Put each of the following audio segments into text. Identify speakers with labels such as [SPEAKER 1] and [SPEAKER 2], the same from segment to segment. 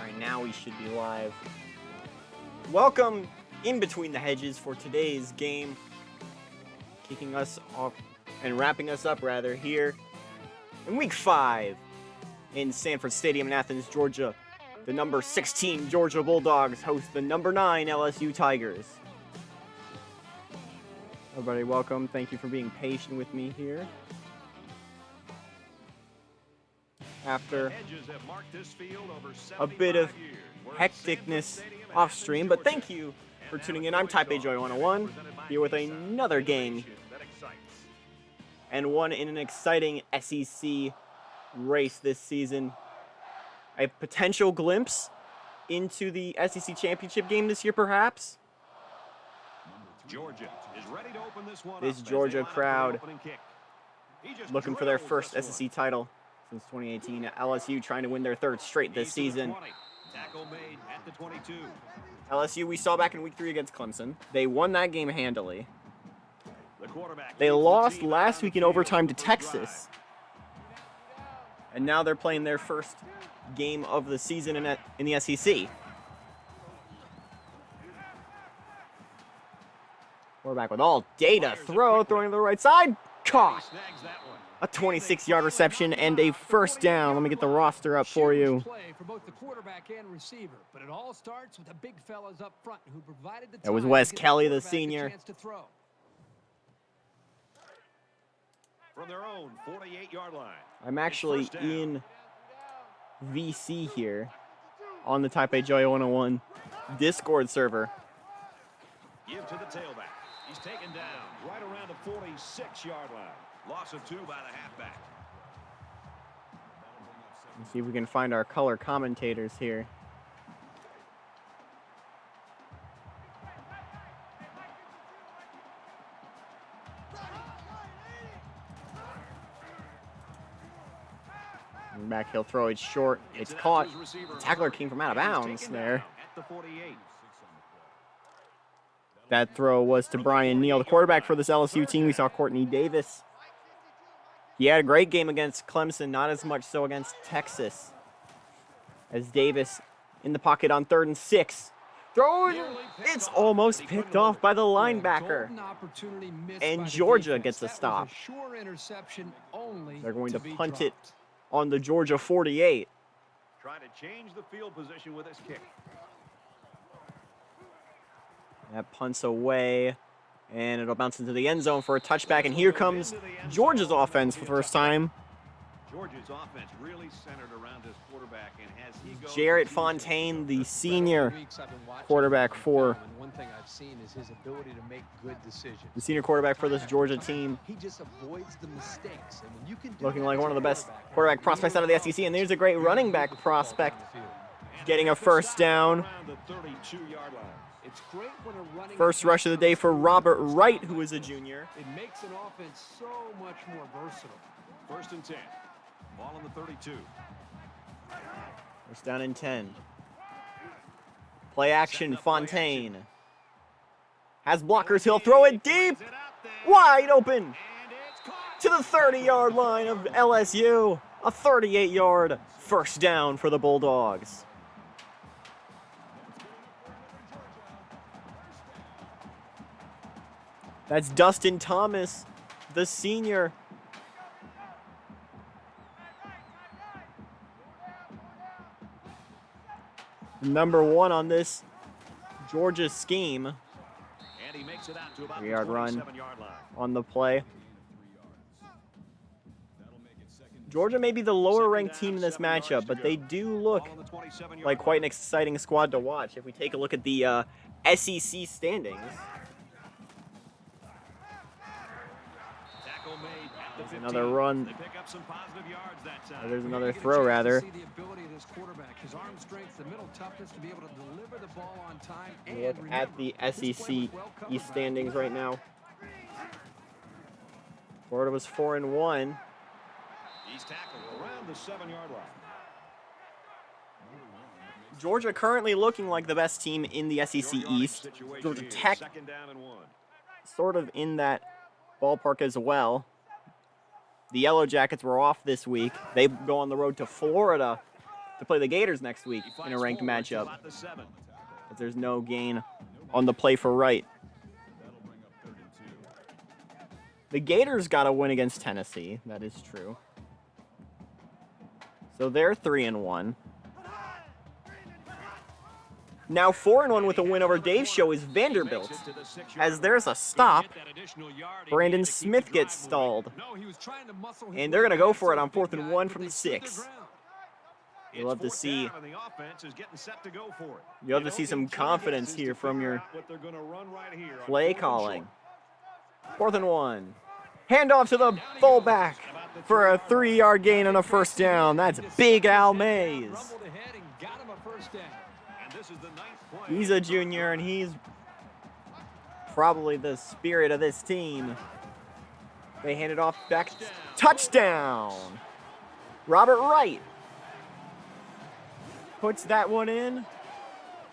[SPEAKER 1] Alright, now we should be live. Welcome in between the hedges for today's game. Kicking us off and wrapping us up rather here in week 5 in Sanford Stadium in Athens, Georgia. The number 16 Georgia Bulldogs host the number 9 LSU Tigers. Everybody, welcome. Thank you for being patient with me here. After a bit of hecticness off stream, but thank you for tuning in. I'm Type A Joy 101 here with another game and one in an exciting SEC race this season. A potential glimpse into the SEC championship game this year, perhaps.
[SPEAKER 2] Georgia is ready to open this one.
[SPEAKER 1] This Georgia crowd looking for their first SEC title since 2018. LSU trying to win their 3rd straight this season.
[SPEAKER 2] Tackle made at the 22.
[SPEAKER 1] LSU we saw back in week 3 against Clemson. They won that game handily. They lost last week in overtime to Texas. And now they're playing their first game of the season in the SEC. Quarterback with all day to throw, throwing to the right side. Caught. A 26-yard reception and a first down. Let me get the roster up for you. That was Wes Kelly, the senior.
[SPEAKER 2] From their own 48-yard line.
[SPEAKER 1] I'm actually in VC here on the Type A Joy 101 Discord server.
[SPEAKER 2] Give to the tailback. He's taken down right around the 46-yard line. Loss of 2 by the halfback.
[SPEAKER 1] Let's see if we can find our color commentators here. Back, he'll throw it short. It's caught. The tackler came from out of bounds there. That throw was to Brian Neal, the quarterback for this LSU team. We saw Courtney Davis. He had a great game against Clemson, not as much so against Texas. As Davis in the pocket on 3rd and 6. Throwing, it's almost picked off by the linebacker. And Georgia gets a stop. They're going to punt it on the Georgia 48.
[SPEAKER 2] Trying to change the field position with his kick.
[SPEAKER 1] That punts away, and it'll bounce into the end zone for a touchback. And here comes Georgia's offense for the first time.
[SPEAKER 2] Georgia's offense really centered around this quarterback, and as he goes,
[SPEAKER 1] Jarrett Fontaine, the senior quarterback for the senior quarterback for this Georgia team. Looking like one of the best quarterback prospects out of the SEC, and there's a great running back prospect getting a first down. First rush of the day for Robert Wright, who is a junior.
[SPEAKER 2] It makes an offense so much more versatile. 1st and 10. Ball on the 32.
[SPEAKER 1] First down and 10. Play action, Fontaine. Has blockers, he'll throw it deep. Wide open. To the 30-yard line of LSU. A 38-yard first down for the Bulldogs. That's Dustin Thomas, the senior. Number 1 on this Georgia scheme. 3-yard run on the play. Georgia may be the lower-ranked team in this matchup, but they do look like quite an exciting squad to watch. If we take a look at the SEC standings. There's another run. There's another throw, rather. Look at the SEC East standings right now. Florida was 4-1.
[SPEAKER 2] He's tackled around the 7-yard line.
[SPEAKER 1] Georgia currently looking like the best team in the SEC East. Georgia Tech sort of in that ballpark as well. The Yellow Jackets were off this week. They go on the road to Florida to play the Gators next week in a ranked matchup. But there's no gain on the play for right. The Gators got a win against Tennessee. That is true. So they're 3-1. Now 4-1 with a win over Dave's show is Vanderbilt. As there's a stop, Brandon Smith gets stalled. And they're going to go for it on 4th and 1 from the 6. You'll love to see some confidence here from your play calling. 4th and 1. Handoff to the fullback for a 3-yard gain on a first down. That's Big Al Mays. He's a junior, and he's probably the spirit of this team. They hand it off back. Touchdown! Robert Wright puts that one in,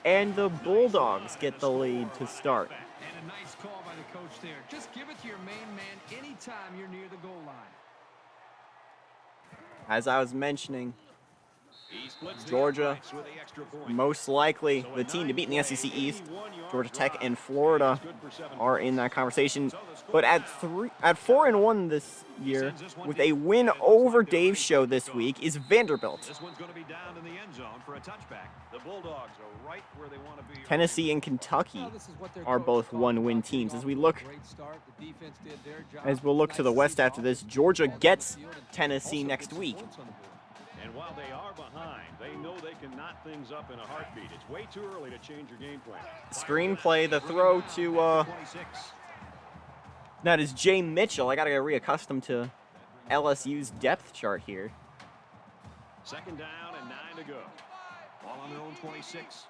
[SPEAKER 1] and the Bulldogs get the lead to start.
[SPEAKER 3] And a nice call by the coach there. Just give it to your main man anytime you're near the goal line.
[SPEAKER 1] As I was mentioning, Georgia, most likely the team to beat in the SEC East. Georgia Tech and Florida are in that conversation. But at 4-1 this year, with a win over Dave's show this week, is Vanderbilt. Tennessee and Kentucky are both one-win teams. As we'll look to the West after this, Georgia gets Tennessee next week.
[SPEAKER 2] And while they are behind, they know they can knot things up in a heartbeat. It's way too early to change your game plan.
[SPEAKER 1] Screenplay, the throw to, that is Jay Mitchell. I got to get reaccustomed to LSU's depth chart here.
[SPEAKER 2] 2nd down and 9 to go. Ball on their own 26.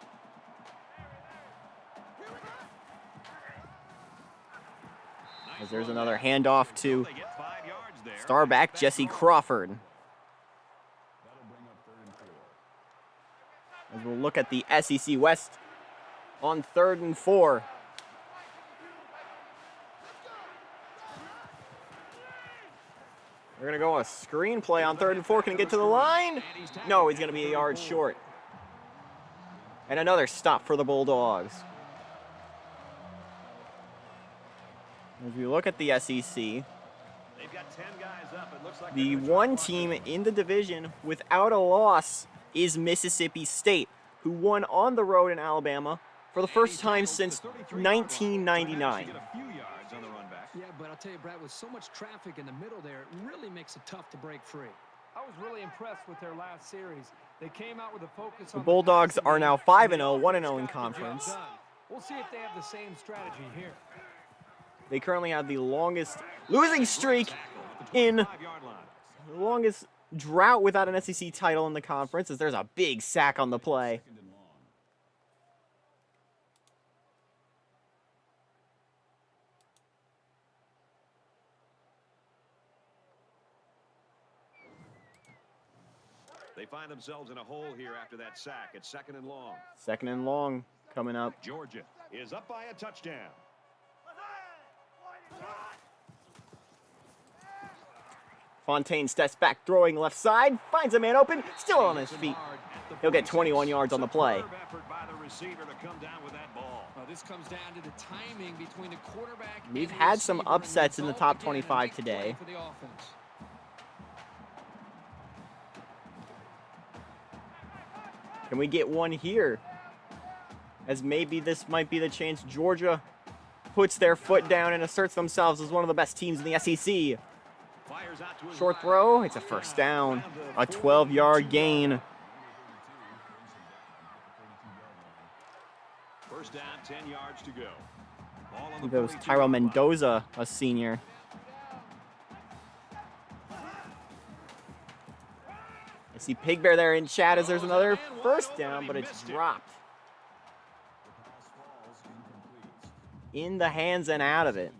[SPEAKER 1] As there's another handoff to star back Jesse Crawford. As we'll look at the SEC West on 3rd and 4. They're going to go a screenplay on 3rd and 4. Can he get to the line? No, he's going to be a yard short. And another stop for the Bulldogs. As we look at the SEC, the one team in the division without a loss is Mississippi State, who won on the road in Alabama for the first time since 1999.
[SPEAKER 3] Yeah, but I'll tell you, Brad, with so much traffic in the middle there, it really makes it tough to break free. I was really impressed with their last series. They came out with a focus on
[SPEAKER 1] the Bulldogs are now 5-0, 1-0 in conference.
[SPEAKER 3] We'll see if they have the same strategy here.
[SPEAKER 1] They currently have the longest losing streak in the longest drought without an SEC title in the conference, as there's a big sack on the play.
[SPEAKER 2] They find themselves in a hole here after that sack. It's 2nd and long.
[SPEAKER 1] 2nd and long coming up.
[SPEAKER 2] Georgia is up by a touchdown.
[SPEAKER 1] Fontaine steps back, throwing left side, finds a man open, still on his feet. He'll get 21 yards on the play. We've had some upsets in the top 25 today. Can we get one here? As maybe this might be the chance Georgia puts their foot down and asserts themselves as one of the best teams in the SEC. Short throw, it's a first down, a 12-yard gain.
[SPEAKER 2] First down, 10 yards to go.
[SPEAKER 1] That was Tyrell Mendoza, a senior. I see Pig Bear there in chat as there's another first down, but it's dropped. In the hands and out of it.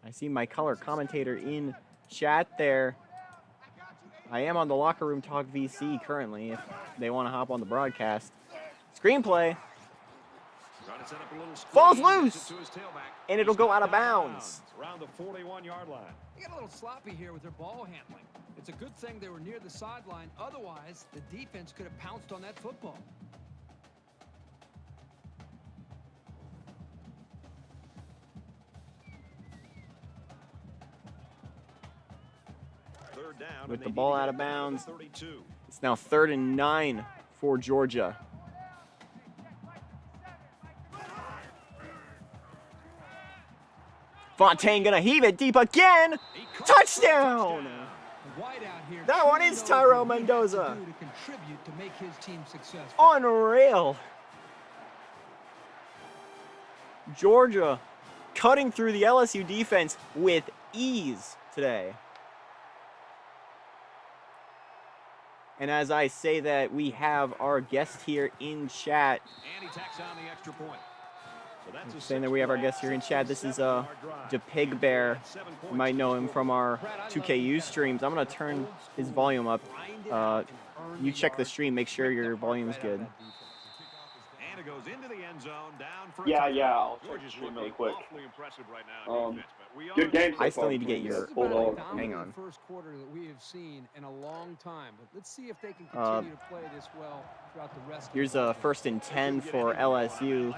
[SPEAKER 1] I see my color commentator in chat there. I am on the Locker Room Talk VC currently if they want to hop on the broadcast. Screenplay. Falls loose. And it'll go out of bounds.
[SPEAKER 2] Around the 41-yard line.
[SPEAKER 3] They got a little sloppy here with their ball handling. It's a good thing they were near the sideline. Otherwise, the defense could have pounced on that football.
[SPEAKER 2] Third down,
[SPEAKER 1] With
[SPEAKER 2] and
[SPEAKER 1] the
[SPEAKER 2] they
[SPEAKER 1] ball
[SPEAKER 2] need to
[SPEAKER 1] out
[SPEAKER 2] get
[SPEAKER 1] of
[SPEAKER 2] down to
[SPEAKER 1] bounds.
[SPEAKER 2] 32.
[SPEAKER 1] It's now 3rd and 9 for Georgia. Fontaine gonna heave it deep again. Touchdown! That one is Tyrell Mendoza. Unreal. Georgia cutting through the LSU defense with ease today. And as I say that, we have our guest here in chat.
[SPEAKER 2] And he tacks on the extra point. So that's a
[SPEAKER 1] Saying that we have our guest here in chat. This is the Pig Bear. You might know him from our 2KU streams. I'm going to turn his volume up. You check the stream. Make sure your volume's good.
[SPEAKER 2] And it goes into the end zone, down for
[SPEAKER 4] Yeah, I'll check the stream really quick. Good game so
[SPEAKER 1] I still
[SPEAKER 4] far
[SPEAKER 1] need to get
[SPEAKER 4] between
[SPEAKER 1] your...
[SPEAKER 4] the Bulldogs.
[SPEAKER 1] Hang on.
[SPEAKER 3] First quarter that we have seen in a long time, but let's see if they can continue to play this well throughout the rest.
[SPEAKER 1] Here's a 1st and 10 for LSU.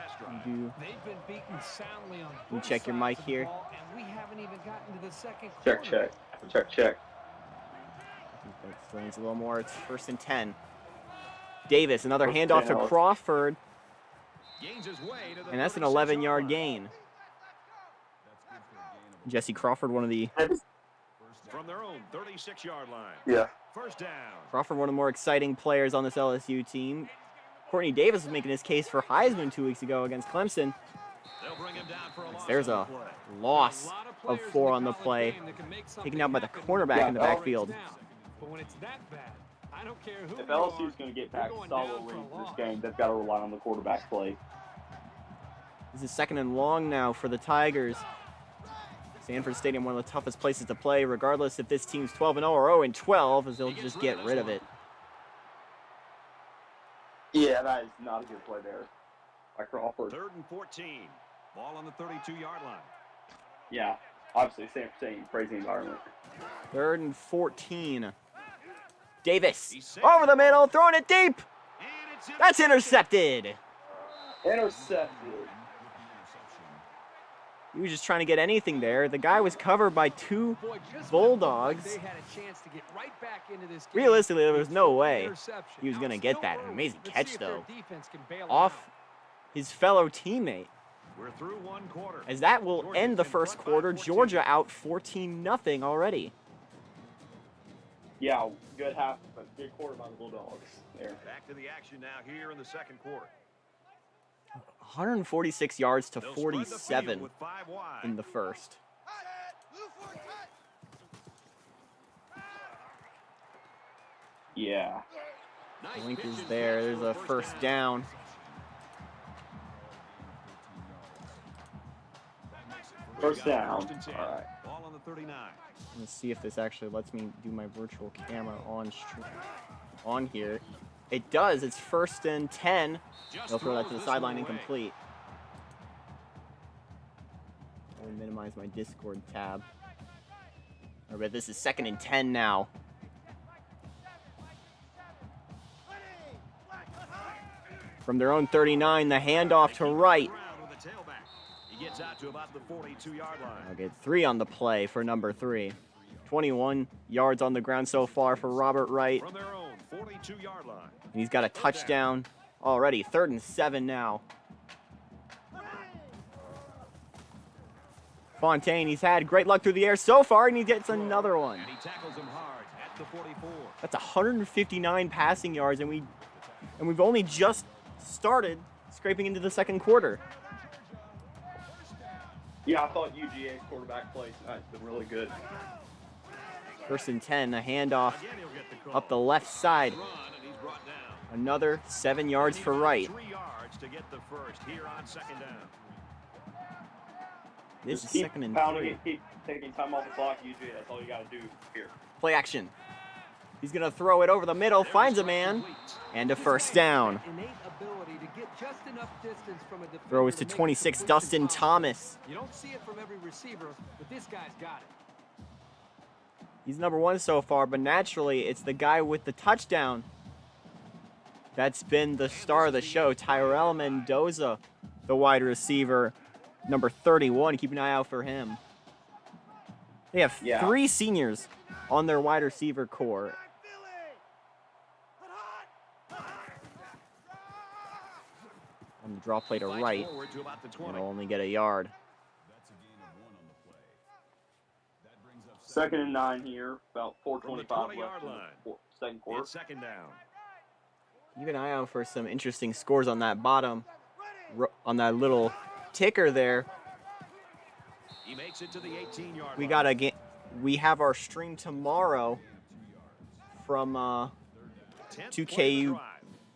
[SPEAKER 1] You
[SPEAKER 3] They've been beaten soundly on
[SPEAKER 1] You
[SPEAKER 3] both
[SPEAKER 1] check your
[SPEAKER 3] sides
[SPEAKER 1] mic
[SPEAKER 3] of the
[SPEAKER 1] here.
[SPEAKER 3] ball, and we haven't even gotten to the second
[SPEAKER 4] Check.
[SPEAKER 1] explains a little more. It's 1st and 10. Davis, another handoff to Crawford. And that's an 11-yard gain. Jesse Crawford, one of the...
[SPEAKER 2] From their own 36-yard line.
[SPEAKER 4] Yeah.
[SPEAKER 2] First down.
[SPEAKER 1] Crawford, one of the more exciting players on this LSU team. Courtney Davis was making his case for Heisman 2 weeks ago against Clemson.
[SPEAKER 2] They'll bring him down for a loss.
[SPEAKER 1] There's a loss of 4 on the play. Taken out by the cornerback in the backfield.
[SPEAKER 3] But when it's that bad, I don't care who
[SPEAKER 4] If LSU's going to get back solidly into this game, they've got to rely on the quarterback play.
[SPEAKER 1] This is 2nd and long now for the Tigers. Sanford Stadium, one of the toughest places to play, regardless if this team's 12-0 or 0-12, as they'll just get rid of it.
[SPEAKER 4] Yeah, that is not a good play there by Crawford.
[SPEAKER 2] 3rd and 14. Ball on the 32-yard line.
[SPEAKER 4] Yeah, obviously Sanford Stadium, crazy environment.
[SPEAKER 1] 3rd and 14. Davis, over the middle, throwing it deep. That's intercepted.
[SPEAKER 4] Intercepted.
[SPEAKER 1] He was just trying to get anything there. The guy was covered by 2 Bulldogs. Realistically, there was no way he was going to get that. An amazing catch, though, off his fellow teammate.
[SPEAKER 2] We're through 1 quarter.
[SPEAKER 1] As that will end the first quarter. Georgia out 14-0 already.
[SPEAKER 4] Yeah, good half, but good quarter by the Bulldogs there.
[SPEAKER 2] Back to the action now here in the second quarter.
[SPEAKER 1] 146 yards to
[SPEAKER 2] They'll spread the
[SPEAKER 1] 47
[SPEAKER 2] field with 5 wide.
[SPEAKER 1] in the first.
[SPEAKER 4] Yeah.
[SPEAKER 1] Link is there. There's a first down.
[SPEAKER 4] First down.
[SPEAKER 2] First and 10.
[SPEAKER 4] All right.
[SPEAKER 2] Ball on the 39.
[SPEAKER 1] Let's see if this actually lets me do my virtual camera on here. It does. It's 1st and 10. They'll throw that to the sideline incomplete. I'll minimize my Discord tab. All right, this is 2nd and 10 now. From their own 39, the handoff to right.
[SPEAKER 2] He gets out to about the 42-yard line.
[SPEAKER 1] I'll get 3 on the play for number 3. 21 yards on the ground so far for Robert Wright.
[SPEAKER 2] From their own 42-yard line.
[SPEAKER 1] And he's got a touchdown already. 3rd and 7 now. Fontaine, he's had great luck through the air so far, and he gets another one.
[SPEAKER 2] And he tackles him hard at the 44.
[SPEAKER 1] That's 159 passing yards, and we've only just started scraping into the second quarter.
[SPEAKER 4] Yeah, I thought UGA's quarterback play tonight's been really good.
[SPEAKER 1] 1st and 10, a handoff up the left side. Another 7 yards for Wright.
[SPEAKER 2] 3 yards to get the first here on 2nd down.
[SPEAKER 1] This is
[SPEAKER 4] Keep
[SPEAKER 1] 2nd and
[SPEAKER 4] pounding
[SPEAKER 1] 3.
[SPEAKER 4] it, keep taking time off the clock, UGA. That's all you got to do here.
[SPEAKER 1] Play action. He's going to throw it over the middle, finds a man, and a first down.
[SPEAKER 3] enough distance from a defender
[SPEAKER 1] Throw is to
[SPEAKER 3] make the
[SPEAKER 1] 26,
[SPEAKER 3] completion
[SPEAKER 1] Dustin
[SPEAKER 3] possible.
[SPEAKER 1] Thomas.
[SPEAKER 3] You don't see it from every receiver, but this guy's got it.
[SPEAKER 1] He's number 1 so far, but naturally, it's the guy with the touchdown that's been the star of the show, Tyrell Mendoza, the wide receiver, number 31. Keep an eye out for him. They have 3 seniors on their wide receiver core. On the draw play to right, and will only get a yard.
[SPEAKER 4] Second and 9 here, about 4:25 left in the second quarter.
[SPEAKER 2] It's second down.
[SPEAKER 1] Keep an eye out for some interesting scores on that bottom, on that little ticker there.
[SPEAKER 2] He makes it to the 18-yard
[SPEAKER 1] line. We have our stream tomorrow from 2KU,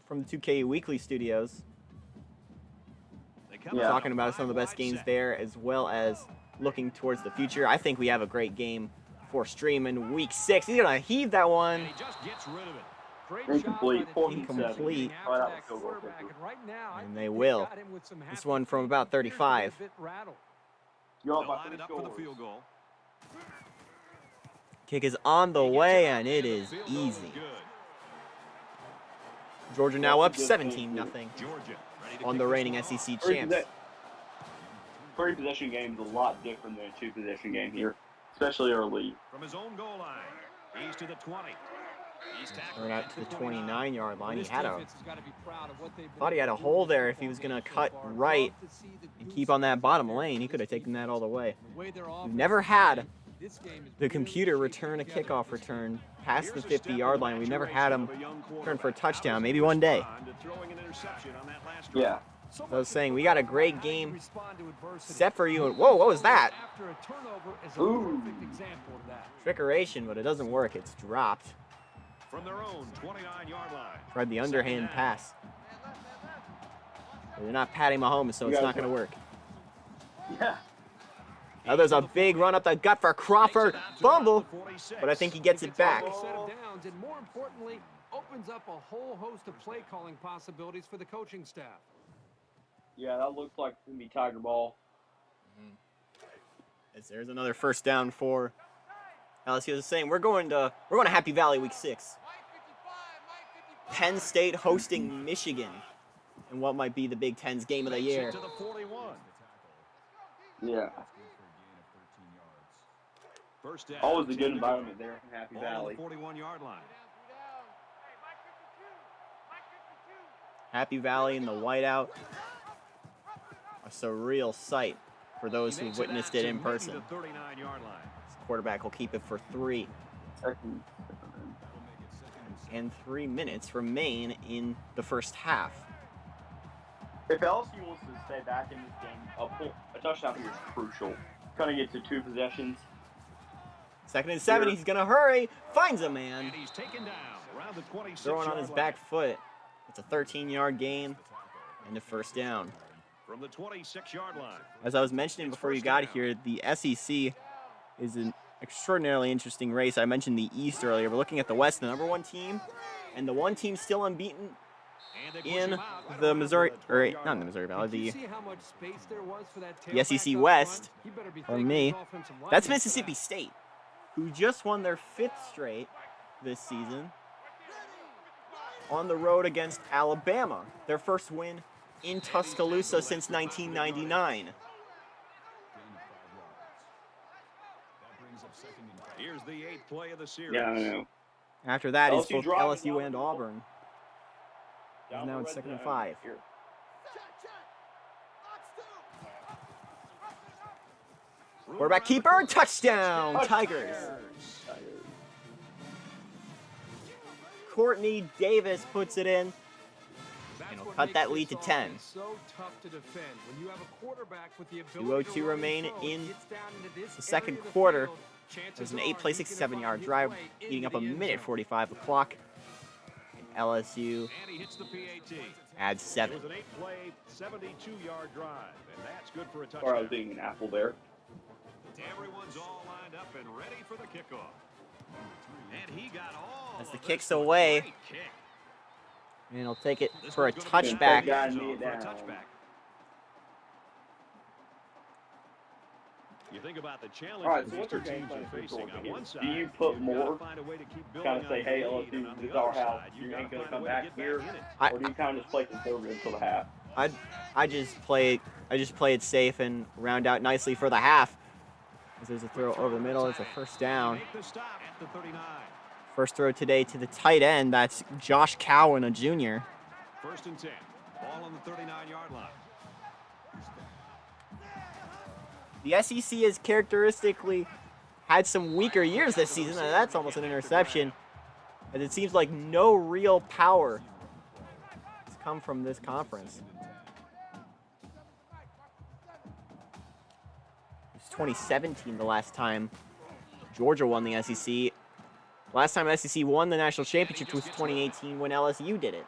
[SPEAKER 1] from the 2KU Weekly Studios. Talking about some of the best games there, as well as looking towards the future. I think we have a great game for stream in week 6. He's gonna heave that one.
[SPEAKER 2] And he just gets rid of it.
[SPEAKER 4] Incomplete.
[SPEAKER 1] Incomplete. And they
[SPEAKER 3] They
[SPEAKER 1] will.
[SPEAKER 3] got him with some
[SPEAKER 1] This one from about 35.
[SPEAKER 4] You're
[SPEAKER 2] They'll
[SPEAKER 4] up by
[SPEAKER 2] line
[SPEAKER 4] 3
[SPEAKER 2] it up for the
[SPEAKER 4] scores.
[SPEAKER 2] field goal.
[SPEAKER 1] Kick is on the way, and it is easy.
[SPEAKER 2] Good.
[SPEAKER 1] Georgia now up
[SPEAKER 4] Good
[SPEAKER 1] 17-0
[SPEAKER 2] Georgia ready to
[SPEAKER 1] on
[SPEAKER 2] kick
[SPEAKER 1] the
[SPEAKER 2] this
[SPEAKER 1] reigning
[SPEAKER 2] one off.
[SPEAKER 1] SEC champs.
[SPEAKER 4] 3-possession game is a lot different than a 2-possession game here, especially early.
[SPEAKER 2] From his own goal line, he's to the 20. He's tackled
[SPEAKER 1] Turned out
[SPEAKER 2] at
[SPEAKER 1] to the
[SPEAKER 2] 29.
[SPEAKER 1] 29-yard line. He
[SPEAKER 3] This
[SPEAKER 1] had
[SPEAKER 3] defense has gotta be proud of what they've been
[SPEAKER 1] thought he had a
[SPEAKER 3] able to do
[SPEAKER 1] hole
[SPEAKER 3] in the
[SPEAKER 1] there if he
[SPEAKER 3] football
[SPEAKER 1] was gonna
[SPEAKER 3] game
[SPEAKER 1] cut
[SPEAKER 3] so far.
[SPEAKER 1] right
[SPEAKER 3] Love to see the
[SPEAKER 1] and
[SPEAKER 3] use
[SPEAKER 1] keep
[SPEAKER 3] of
[SPEAKER 1] on that
[SPEAKER 3] the
[SPEAKER 1] bottom
[SPEAKER 3] secondary
[SPEAKER 1] lane. He could have taken that all the way.
[SPEAKER 3] The way their
[SPEAKER 1] We've
[SPEAKER 3] offense
[SPEAKER 1] never
[SPEAKER 3] is
[SPEAKER 1] had
[SPEAKER 3] playing, this game is
[SPEAKER 1] the
[SPEAKER 3] really
[SPEAKER 1] computer
[SPEAKER 3] shaking
[SPEAKER 1] return a
[SPEAKER 3] together.
[SPEAKER 1] kickoff return past the
[SPEAKER 2] Here's a step
[SPEAKER 1] 50-yard
[SPEAKER 2] in
[SPEAKER 1] line. We've never had him
[SPEAKER 2] maturation of a young
[SPEAKER 1] turn for a
[SPEAKER 2] quarterback.
[SPEAKER 1] touchdown.
[SPEAKER 2] How does
[SPEAKER 1] Maybe
[SPEAKER 2] he
[SPEAKER 1] one day.
[SPEAKER 2] respond to throwing an interception on that last drive?
[SPEAKER 4] Yeah.
[SPEAKER 1] So I was saying, we got a great game
[SPEAKER 3] Respond to adversity.
[SPEAKER 1] set for you. Whoa, what was that?
[SPEAKER 3] After a turnover is a
[SPEAKER 4] Ooh.
[SPEAKER 3] perfect example of that.
[SPEAKER 1] Trickeration, but it doesn't work. It's dropped.
[SPEAKER 2] From their own 29-yard line.
[SPEAKER 1] Tried the underhand pass. They're not patting Mahomes, so it's not going to work.
[SPEAKER 4] Yeah.
[SPEAKER 1] Now there's a big run up the gut for Crawford. Fumble, but I think he gets it back.
[SPEAKER 3] Set of downs, and more importantly, opens up a whole host of play calling possibilities for the coaching staff.
[SPEAKER 4] Yeah, that looks like it's going to be Tiger ball.
[SPEAKER 1] As there's another first down for LSU. The same. We're going to Happy Valley week 6. Penn State hosting Michigan in what might be the Big Ten's game of the year.
[SPEAKER 2] To the 41.
[SPEAKER 4] Yeah.
[SPEAKER 2] First down.
[SPEAKER 4] Always a good environment there in Happy
[SPEAKER 2] Ball on
[SPEAKER 4] Valley.
[SPEAKER 2] the 41-yard line.
[SPEAKER 1] Happy Valley in the whiteout. A surreal sight for those who witnessed it in person.
[SPEAKER 2] The 39-yard line.
[SPEAKER 1] This quarterback will keep it for 3.
[SPEAKER 4] Second.
[SPEAKER 1] And 3 minutes remain in the first half.
[SPEAKER 4] If LSU wants to stay back in this game, a touchdown here is crucial. Kind of get to 2 possessions.
[SPEAKER 1] 2nd and 7, he's going to hurry. Finds a man.
[SPEAKER 2] And he's taken down around the 26
[SPEAKER 1] Throwing on his back foot. It's a 13-yard gain and a first down.
[SPEAKER 2] From the 26-yard line.
[SPEAKER 1] As I was mentioning before you got here, the SEC is an extraordinarily interesting race. I mentioned the East earlier. We're looking at the West, the number 1 team, and the one team still unbeaten in the Missouri, or not in the Missouri Valley, the SEC West, for me, that's Mississippi State, who just won their 5th straight this season on the road against Alabama, their first win in Tuscaloosa since 1999.
[SPEAKER 2] Here's the 8th play of the series.
[SPEAKER 4] Yeah, I know.
[SPEAKER 1] After that is
[SPEAKER 4] LSU
[SPEAKER 1] both
[SPEAKER 4] driving
[SPEAKER 1] LSU and
[SPEAKER 4] down.
[SPEAKER 1] Auburn.
[SPEAKER 4] Down
[SPEAKER 1] Now
[SPEAKER 4] the
[SPEAKER 1] it's
[SPEAKER 4] red
[SPEAKER 1] 2nd and
[SPEAKER 4] zone
[SPEAKER 1] 5.
[SPEAKER 4] here.
[SPEAKER 1] Quarterback keeper, touchdown, Tigers. Courtney Davis puts it in. And will cut that lead to 10.
[SPEAKER 3] So tough to defend. When you have a quarterback with the ability
[SPEAKER 1] 2:02
[SPEAKER 3] to
[SPEAKER 1] remain
[SPEAKER 3] run the
[SPEAKER 1] in
[SPEAKER 3] field, gets down into this
[SPEAKER 1] the second
[SPEAKER 3] area of the
[SPEAKER 1] quarter.
[SPEAKER 3] field, chances
[SPEAKER 1] There's an
[SPEAKER 3] are
[SPEAKER 1] 8 play,
[SPEAKER 3] he's gonna
[SPEAKER 1] 67-yard
[SPEAKER 3] find his
[SPEAKER 1] drive,
[SPEAKER 3] way
[SPEAKER 1] eating
[SPEAKER 3] into
[SPEAKER 1] up a
[SPEAKER 3] the end
[SPEAKER 1] minute
[SPEAKER 3] zone.
[SPEAKER 1] 45 of the clock. And LSU
[SPEAKER 2] And he hits the PAT.
[SPEAKER 1] adds
[SPEAKER 2] It
[SPEAKER 1] 7.
[SPEAKER 2] was an 8-play, 72-yard drive, and that's good for a touchdown.
[SPEAKER 4] Or I was eating an apple there.
[SPEAKER 2] Everyone's all lined up and ready for the kickoff. And he got all
[SPEAKER 1] As the
[SPEAKER 2] of
[SPEAKER 1] kick's
[SPEAKER 2] this one.
[SPEAKER 1] away.
[SPEAKER 2] Great kick.
[SPEAKER 1] And he'll take it
[SPEAKER 2] This
[SPEAKER 1] for a
[SPEAKER 2] one's gonna be
[SPEAKER 1] touchback.
[SPEAKER 4] Guy
[SPEAKER 2] zone
[SPEAKER 4] knee it
[SPEAKER 2] for a
[SPEAKER 4] down.
[SPEAKER 2] touchback. You think about the challenges
[SPEAKER 4] All right, so
[SPEAKER 2] these
[SPEAKER 4] what's
[SPEAKER 2] two
[SPEAKER 4] your game
[SPEAKER 2] teams
[SPEAKER 4] plan
[SPEAKER 2] are
[SPEAKER 4] for
[SPEAKER 2] facing.
[SPEAKER 4] Georgia
[SPEAKER 2] On
[SPEAKER 4] here?
[SPEAKER 2] one side,
[SPEAKER 4] Do you put
[SPEAKER 2] you've
[SPEAKER 4] more,
[SPEAKER 2] gotta find a way to keep building
[SPEAKER 4] kind of
[SPEAKER 2] on
[SPEAKER 4] say,
[SPEAKER 2] your
[SPEAKER 4] hey,
[SPEAKER 2] lead, and
[SPEAKER 4] LSU,
[SPEAKER 2] on
[SPEAKER 4] this
[SPEAKER 2] the
[SPEAKER 4] is our
[SPEAKER 2] other
[SPEAKER 4] house,
[SPEAKER 2] side,
[SPEAKER 4] you
[SPEAKER 2] you've
[SPEAKER 4] ain't
[SPEAKER 2] gotta
[SPEAKER 4] going to
[SPEAKER 2] find a
[SPEAKER 4] come
[SPEAKER 2] way to
[SPEAKER 4] back
[SPEAKER 2] get
[SPEAKER 4] here?
[SPEAKER 2] back in it.
[SPEAKER 4] Or do you kind of just play conservative until the half?
[SPEAKER 1] I just play it safe and round out nicely for the half. As there's a throw over the middle. It's a first down.
[SPEAKER 2] Make the stop at the 39.
[SPEAKER 1] First throw today to the tight end. That's Josh Cowan, a junior.
[SPEAKER 2] 1st and 10. Ball on the 39-yard line.
[SPEAKER 1] The SEC has characteristically had some weaker years this season, and that's almost an interception. As it seems like no real power has come from this conference. It was 2017 the last time Georgia won the SEC. Last time SEC won the national championship was 2018 when LSU did it.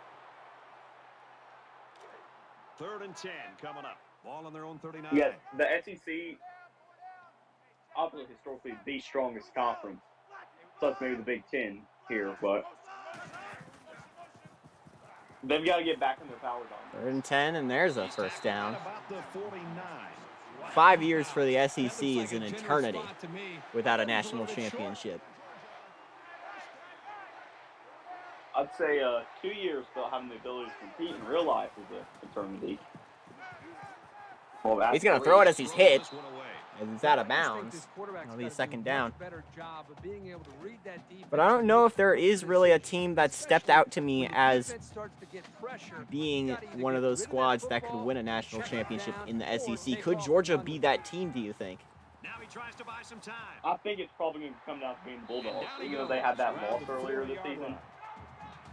[SPEAKER 2] 3rd and 10 coming up. Ball on their own 39.
[SPEAKER 4] Yeah, the SEC, obviously historically the strongest conference. Plus maybe the Big Ten here, but they've got to get back in their power zone.
[SPEAKER 1] 3rd and 10, and there's a first down.
[SPEAKER 2] About the 49.
[SPEAKER 1] 5 years for the SEC is an eternity without a national championship.
[SPEAKER 4] I'd say 2 years without having the ability to compete in real life is an eternity. Well,
[SPEAKER 1] He's going to throw it as he's hit.
[SPEAKER 2] This one away.
[SPEAKER 1] As it's out of bounds. It'll be a second down. But I don't know if there is really a team that stepped out to me as being one of those squads that could win a national championship in the SEC. Could Georgia be that team, do you think?
[SPEAKER 2] Now he tries to buy some time.
[SPEAKER 4] I think it's probably going to come down to being Bulldogs, even though they had that loss earlier this season.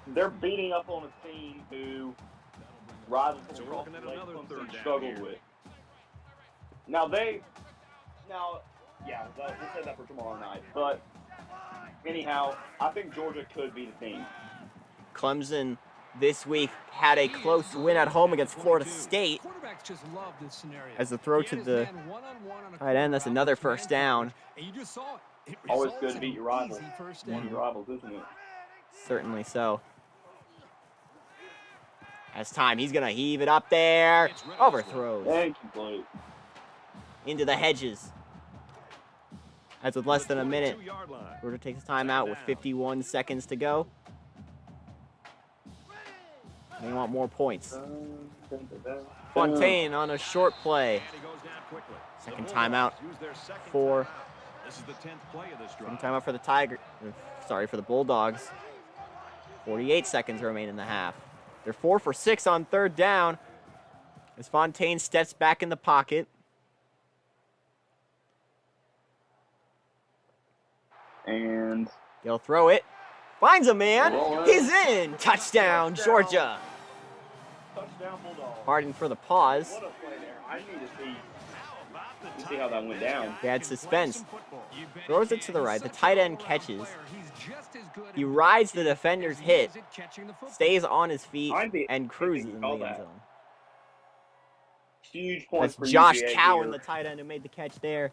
[SPEAKER 4] They're beating up on a team who rivals
[SPEAKER 2] So we're
[SPEAKER 4] across
[SPEAKER 2] looking
[SPEAKER 4] the
[SPEAKER 2] at
[SPEAKER 4] lake
[SPEAKER 2] another
[SPEAKER 4] Clemson
[SPEAKER 2] third down
[SPEAKER 4] struggled
[SPEAKER 2] here.
[SPEAKER 4] with. Yeah, we'll say that for tomorrow night. But anyhow, I think Georgia could be the team.
[SPEAKER 1] Clemson this week had a close win at home against Florida State. As the throw to the tight end, that's another first down.
[SPEAKER 4] Always good to beat your rivals. One of your rivals, isn't it?
[SPEAKER 1] Certainly so. As time, he's going to heave it up there. Overthrows
[SPEAKER 4] And complete.
[SPEAKER 1] into the hedges. As with less than a minute, Georgia takes a timeout with 51 seconds to go. They want more points. Fontaine on a short play. Second timeout for second timeout for the Bulldogs. 48 seconds remain in the half. They're 4 for 6 on third down. As Fontaine steps back in the pocket.
[SPEAKER 4] And
[SPEAKER 1] He'll throw it. Finds a man. He's in. Touchdown, Georgia.
[SPEAKER 4] touchdown Bulldogs.
[SPEAKER 1] Pardon for the pause.
[SPEAKER 4] What a play there. I need to see how that went down.
[SPEAKER 1] Bad suspense. Throws it to the right. The tight end catches. He rides the defender's hit, stays on his feet, and cruises in the end zone.
[SPEAKER 4] Huge points
[SPEAKER 1] That's
[SPEAKER 4] for
[SPEAKER 1] Josh
[SPEAKER 4] UGA
[SPEAKER 1] Cowan,
[SPEAKER 4] here.
[SPEAKER 1] the tight end who made the catch there.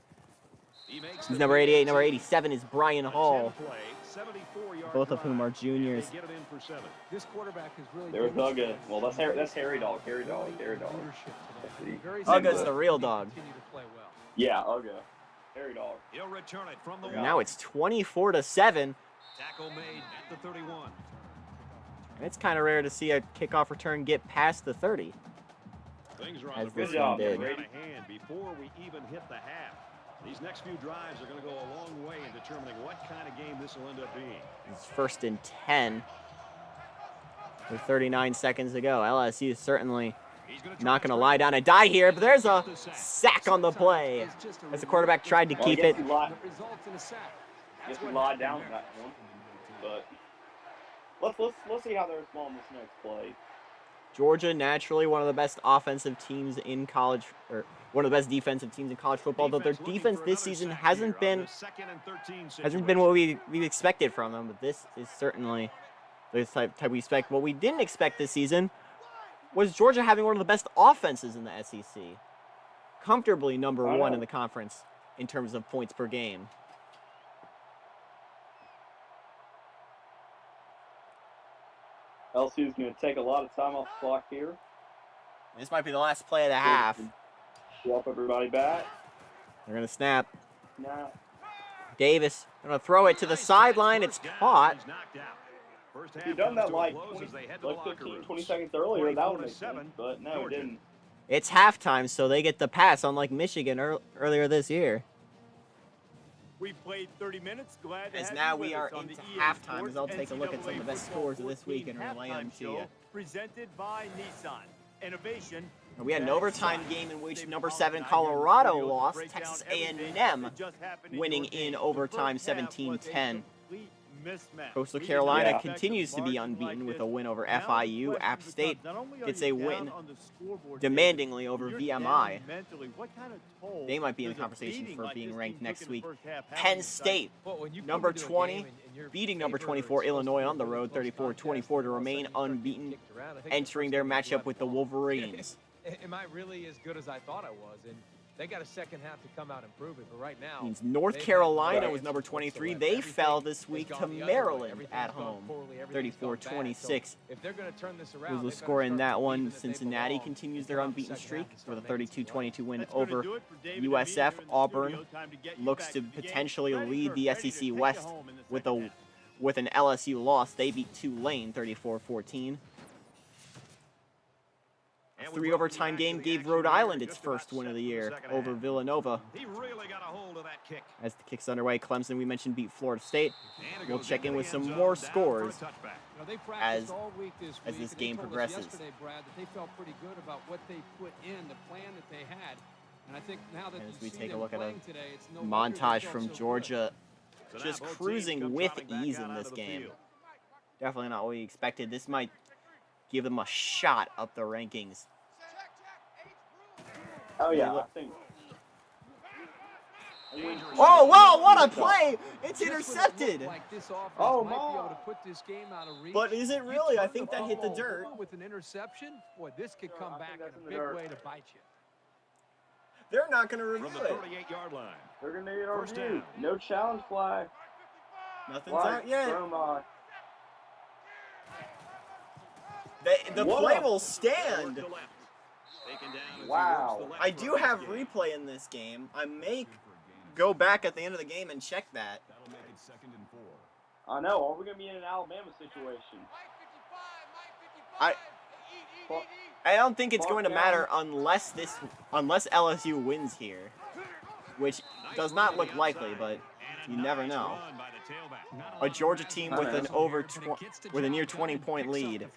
[SPEAKER 1] He's number 88. Number 87 is Brian Hall, both of whom are juniors.
[SPEAKER 3] This quarterback is really
[SPEAKER 4] There's Uga. Well, that's Harry Dog. Harry Dog.
[SPEAKER 1] Uga's the real dog.
[SPEAKER 4] Yeah, Uga. Harry Dog.
[SPEAKER 2] He'll return it from the
[SPEAKER 1] And now it's 24-7.
[SPEAKER 2] tackle made at the 31.
[SPEAKER 1] And it's kind of rare to see a kickoff return get past the 30.
[SPEAKER 2] Things are on
[SPEAKER 1] As
[SPEAKER 2] the
[SPEAKER 1] this
[SPEAKER 2] field
[SPEAKER 1] one did.
[SPEAKER 2] out of hand before we even hit the half. These next few drives are going to go a long way in determining what kind of game this will end up being.
[SPEAKER 1] It's 1st and 10 with 39 seconds to go. LSU is certainly not going to lie down and die here, but there's a sack on the play as the quarterback tried to keep it.
[SPEAKER 4] Guess we lied down on that one. But let's see how they respond in this next play.
[SPEAKER 1] Georgia, naturally one of the best offensive teams in college, or one of the best defensive teams in college football, though their defense this season hasn't been what we expected from them, but this is certainly the type we expect. What we didn't expect this season was Georgia having one of the best offenses in the SEC. Comfortably number one in the conference in terms of points per game.
[SPEAKER 4] LSU's going to take a lot of time off the clock here.
[SPEAKER 1] This might be the last play of the half.
[SPEAKER 4] Swap everybody back.
[SPEAKER 1] They're going to snap.
[SPEAKER 4] Now,
[SPEAKER 1] Davis going to throw it to the sideline. It's caught.
[SPEAKER 4] if you'd done that like 15, 20 seconds earlier, that would make sense, but no, it didn't.
[SPEAKER 1] It's halftime, so they get the pass, unlike Michigan earlier this year.
[SPEAKER 5] We played 30 minutes. Glad to
[SPEAKER 1] As
[SPEAKER 5] have
[SPEAKER 1] now
[SPEAKER 5] you with
[SPEAKER 1] we are
[SPEAKER 5] us on
[SPEAKER 1] into
[SPEAKER 5] the EA
[SPEAKER 1] halftime,
[SPEAKER 5] Sports
[SPEAKER 1] as I'll take a look at some of the best
[SPEAKER 5] NCAA
[SPEAKER 1] scores of this week and
[SPEAKER 5] Football
[SPEAKER 1] relay them
[SPEAKER 5] 14
[SPEAKER 1] to you.
[SPEAKER 5] halftime show presented by Nissan. Innovation.
[SPEAKER 1] We had an
[SPEAKER 5] that
[SPEAKER 1] overtime
[SPEAKER 5] excites.
[SPEAKER 1] game in which
[SPEAKER 5] David
[SPEAKER 1] number
[SPEAKER 5] Holland
[SPEAKER 1] 7
[SPEAKER 5] and I here in the
[SPEAKER 1] Colorado
[SPEAKER 5] studio to
[SPEAKER 1] lost,
[SPEAKER 5] break down
[SPEAKER 1] Texas
[SPEAKER 5] everything
[SPEAKER 1] A&M
[SPEAKER 5] that just happened
[SPEAKER 1] winning
[SPEAKER 5] your game.
[SPEAKER 1] in
[SPEAKER 5] The
[SPEAKER 1] overtime
[SPEAKER 5] first half was a
[SPEAKER 1] 17-10.
[SPEAKER 5] complete mismatch.
[SPEAKER 1] Coastal
[SPEAKER 5] We did
[SPEAKER 1] Carolina
[SPEAKER 5] not
[SPEAKER 1] continues
[SPEAKER 5] expect
[SPEAKER 1] to be
[SPEAKER 5] margin
[SPEAKER 1] unbeaten
[SPEAKER 5] like
[SPEAKER 1] with
[SPEAKER 5] this.
[SPEAKER 1] a win over
[SPEAKER 5] Now the
[SPEAKER 1] FIU.
[SPEAKER 5] question
[SPEAKER 1] App
[SPEAKER 5] becomes,
[SPEAKER 1] State
[SPEAKER 5] not only are
[SPEAKER 1] gets
[SPEAKER 5] you
[SPEAKER 1] a
[SPEAKER 5] down
[SPEAKER 1] win
[SPEAKER 5] on the scoreboard,
[SPEAKER 1] demandingly
[SPEAKER 5] David,
[SPEAKER 1] over
[SPEAKER 5] you're
[SPEAKER 1] VMI.
[SPEAKER 5] down mentally. What kind of toll
[SPEAKER 1] They might be in the
[SPEAKER 5] does a
[SPEAKER 1] conversation
[SPEAKER 5] beating
[SPEAKER 1] for
[SPEAKER 5] like
[SPEAKER 1] being
[SPEAKER 5] this
[SPEAKER 1] ranked
[SPEAKER 5] team
[SPEAKER 1] next
[SPEAKER 5] took in
[SPEAKER 1] week.
[SPEAKER 5] the first half have
[SPEAKER 1] Penn
[SPEAKER 5] on
[SPEAKER 1] State,
[SPEAKER 5] you?
[SPEAKER 1] number 20, beating number 24 Illinois on the road 34-24 to remain unbeaten, entering their matchup with the Wolverines.
[SPEAKER 6] Am I really as good as I thought I was? And they got a second half to come out and prove it. But right now,
[SPEAKER 1] Means North Carolina was number 23. They fell this week to Maryland at home, 34-26.
[SPEAKER 6] If they're going to turn this around,
[SPEAKER 1] Was the score in that one. Cincinnati continues their unbeaten streak with a 32-22 win over USF. Auburn looks to potentially lead the SEC West with an LSU loss. They beat Tulane 34-14. A 3 overtime game gave Rhode Island its first win of the year over Villanova. As the kick's underway, Clemson, we mentioned, beat Florida State. We'll check in with some more scores as this game progresses.
[SPEAKER 3] Brad, that they felt pretty good about what they put in, the plan that they had. And I think now that
[SPEAKER 1] As
[SPEAKER 3] you
[SPEAKER 1] we
[SPEAKER 3] see
[SPEAKER 1] take a
[SPEAKER 3] them
[SPEAKER 1] look at
[SPEAKER 3] playing
[SPEAKER 1] a
[SPEAKER 3] today, it's no wonder they
[SPEAKER 1] montage
[SPEAKER 3] felt
[SPEAKER 1] from
[SPEAKER 3] so
[SPEAKER 1] Georgia,
[SPEAKER 2] So
[SPEAKER 1] just
[SPEAKER 2] now both
[SPEAKER 1] cruising
[SPEAKER 2] teams
[SPEAKER 1] with
[SPEAKER 2] come coming
[SPEAKER 1] ease
[SPEAKER 2] back
[SPEAKER 1] in
[SPEAKER 2] out
[SPEAKER 1] this
[SPEAKER 2] onto the
[SPEAKER 1] game.
[SPEAKER 2] field.
[SPEAKER 1] Definitely not what we expected. This might give them a shot up the rankings.
[SPEAKER 4] Oh, yeah, I think.
[SPEAKER 1] Oh, whoa, what a play! It's
[SPEAKER 3] Just when it
[SPEAKER 1] intercepted!
[SPEAKER 3] looked like this offense
[SPEAKER 4] Oh,
[SPEAKER 3] might be able
[SPEAKER 4] my.
[SPEAKER 3] to put this game out of reach.
[SPEAKER 1] But is it
[SPEAKER 3] You
[SPEAKER 1] really? I
[SPEAKER 3] turn
[SPEAKER 1] think
[SPEAKER 3] the
[SPEAKER 1] that hit the
[SPEAKER 3] ball
[SPEAKER 1] dirt.
[SPEAKER 3] over with an interception. Boy, this could come
[SPEAKER 4] I think
[SPEAKER 3] back in
[SPEAKER 4] that's
[SPEAKER 3] a
[SPEAKER 4] in the
[SPEAKER 3] big
[SPEAKER 4] dirt.
[SPEAKER 3] way to bite you.
[SPEAKER 1] They're not going to
[SPEAKER 2] From
[SPEAKER 1] review
[SPEAKER 2] the
[SPEAKER 1] it.
[SPEAKER 2] 38-yard line.
[SPEAKER 4] They're going to need a
[SPEAKER 2] First
[SPEAKER 4] review.
[SPEAKER 2] down.
[SPEAKER 4] No challenge flag.
[SPEAKER 1] Nothing's
[SPEAKER 4] Flag
[SPEAKER 1] out yet.
[SPEAKER 4] thrown by.
[SPEAKER 1] The
[SPEAKER 4] What
[SPEAKER 1] play
[SPEAKER 4] a-
[SPEAKER 1] will stand.
[SPEAKER 2] To left. Taken down as he
[SPEAKER 4] Wow.
[SPEAKER 2] works the left
[SPEAKER 1] I do
[SPEAKER 2] foot.
[SPEAKER 1] have replay in this game. I may go back at the end of the game and check that.
[SPEAKER 4] I know. Are we going to be in an Alabama situation?
[SPEAKER 1] I don't think it's going to
[SPEAKER 4] Mark
[SPEAKER 1] matter
[SPEAKER 4] down.
[SPEAKER 1] unless LSU wins here, which does not look likely, but you never know. A Georgia team with an with a near 20-point lead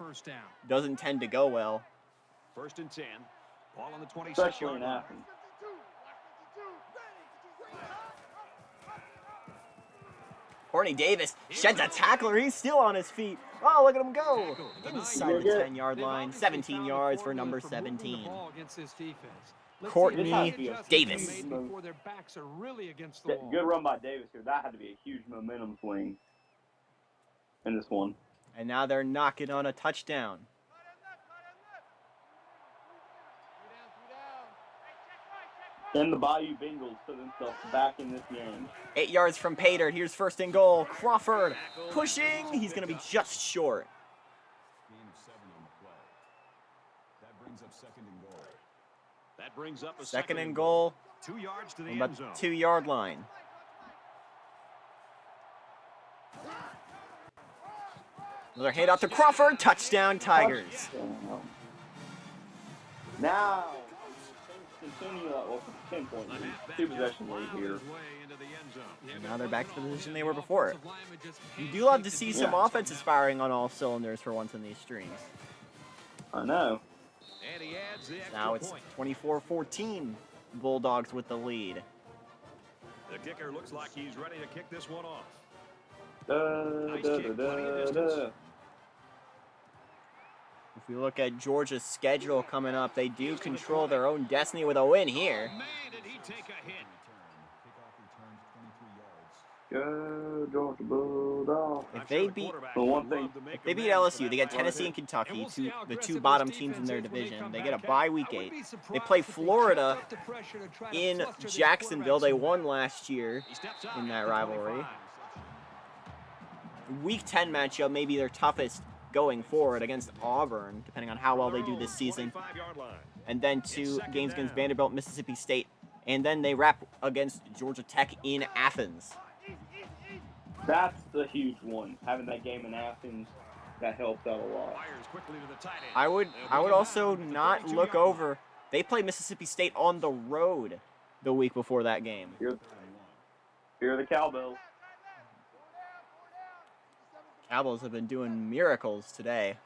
[SPEAKER 1] doesn't tend to go well.
[SPEAKER 2] First and 10. Ball on the 26-yard
[SPEAKER 4] Especially in
[SPEAKER 2] line.
[SPEAKER 4] Athens.
[SPEAKER 1] Courtney Davis sheds a tackler. He's still on his feet. Oh, look at him go. Inside the 10-yard line. 17 yards for number 17. Courtney Davis.
[SPEAKER 4] Good run by Davis here. That had to be a huge momentum swing in this one.
[SPEAKER 1] And now they're knocking on a touchdown.
[SPEAKER 4] Then the Bayou Bengals put themselves back in this game.
[SPEAKER 1] 8 yards from Pater. Here's first and goal. Crawford pushing. He's going to be just short.
[SPEAKER 2] That brings up a
[SPEAKER 1] Second and goal.
[SPEAKER 2] 2 yards to the
[SPEAKER 1] About
[SPEAKER 2] end zone.
[SPEAKER 1] the 2-yard line. Another hand out to Crawford. Touchdown, Tigers.
[SPEAKER 4] Now, continue well, 10 points. 2 possession lead here.
[SPEAKER 1] And now they're back to the position they were before. You do love to see some offenses firing on all cylinders for once in these streams.
[SPEAKER 4] I know.
[SPEAKER 2] And he adds the extra
[SPEAKER 1] Now it's
[SPEAKER 2] point.
[SPEAKER 1] 24-14. Bulldogs with the lead.
[SPEAKER 2] The kicker looks like he's ready to kick this one off.
[SPEAKER 4] Nice kick, plenty of distance.
[SPEAKER 1] If we look at Georgia's schedule coming up, they do control their own destiny with a win here.
[SPEAKER 2] Man, did he take a hit.
[SPEAKER 4] Go Georgia Bulldogs.
[SPEAKER 1] If they beat
[SPEAKER 4] The one thing,
[SPEAKER 1] LSU, they get Tennessee and Kentucky, the two bottom teams in their division. They get a bye week 8. They play Florida in Jacksonville. They won last year in that rivalry. Week 10 matchup may be their toughest going forward against Auburn, depending on how well they do this season. And then 2 games against Vanderbilt, Mississippi State. And then they wrap against Georgia Tech in Athens.
[SPEAKER 4] That's the huge one. Having that game in Athens, that helps out a lot.
[SPEAKER 1] I would also not look over. They play Mississippi State on the road the week before that game.
[SPEAKER 4] Here are the Cowbells.
[SPEAKER 1] Cowboys have been doing miracles today.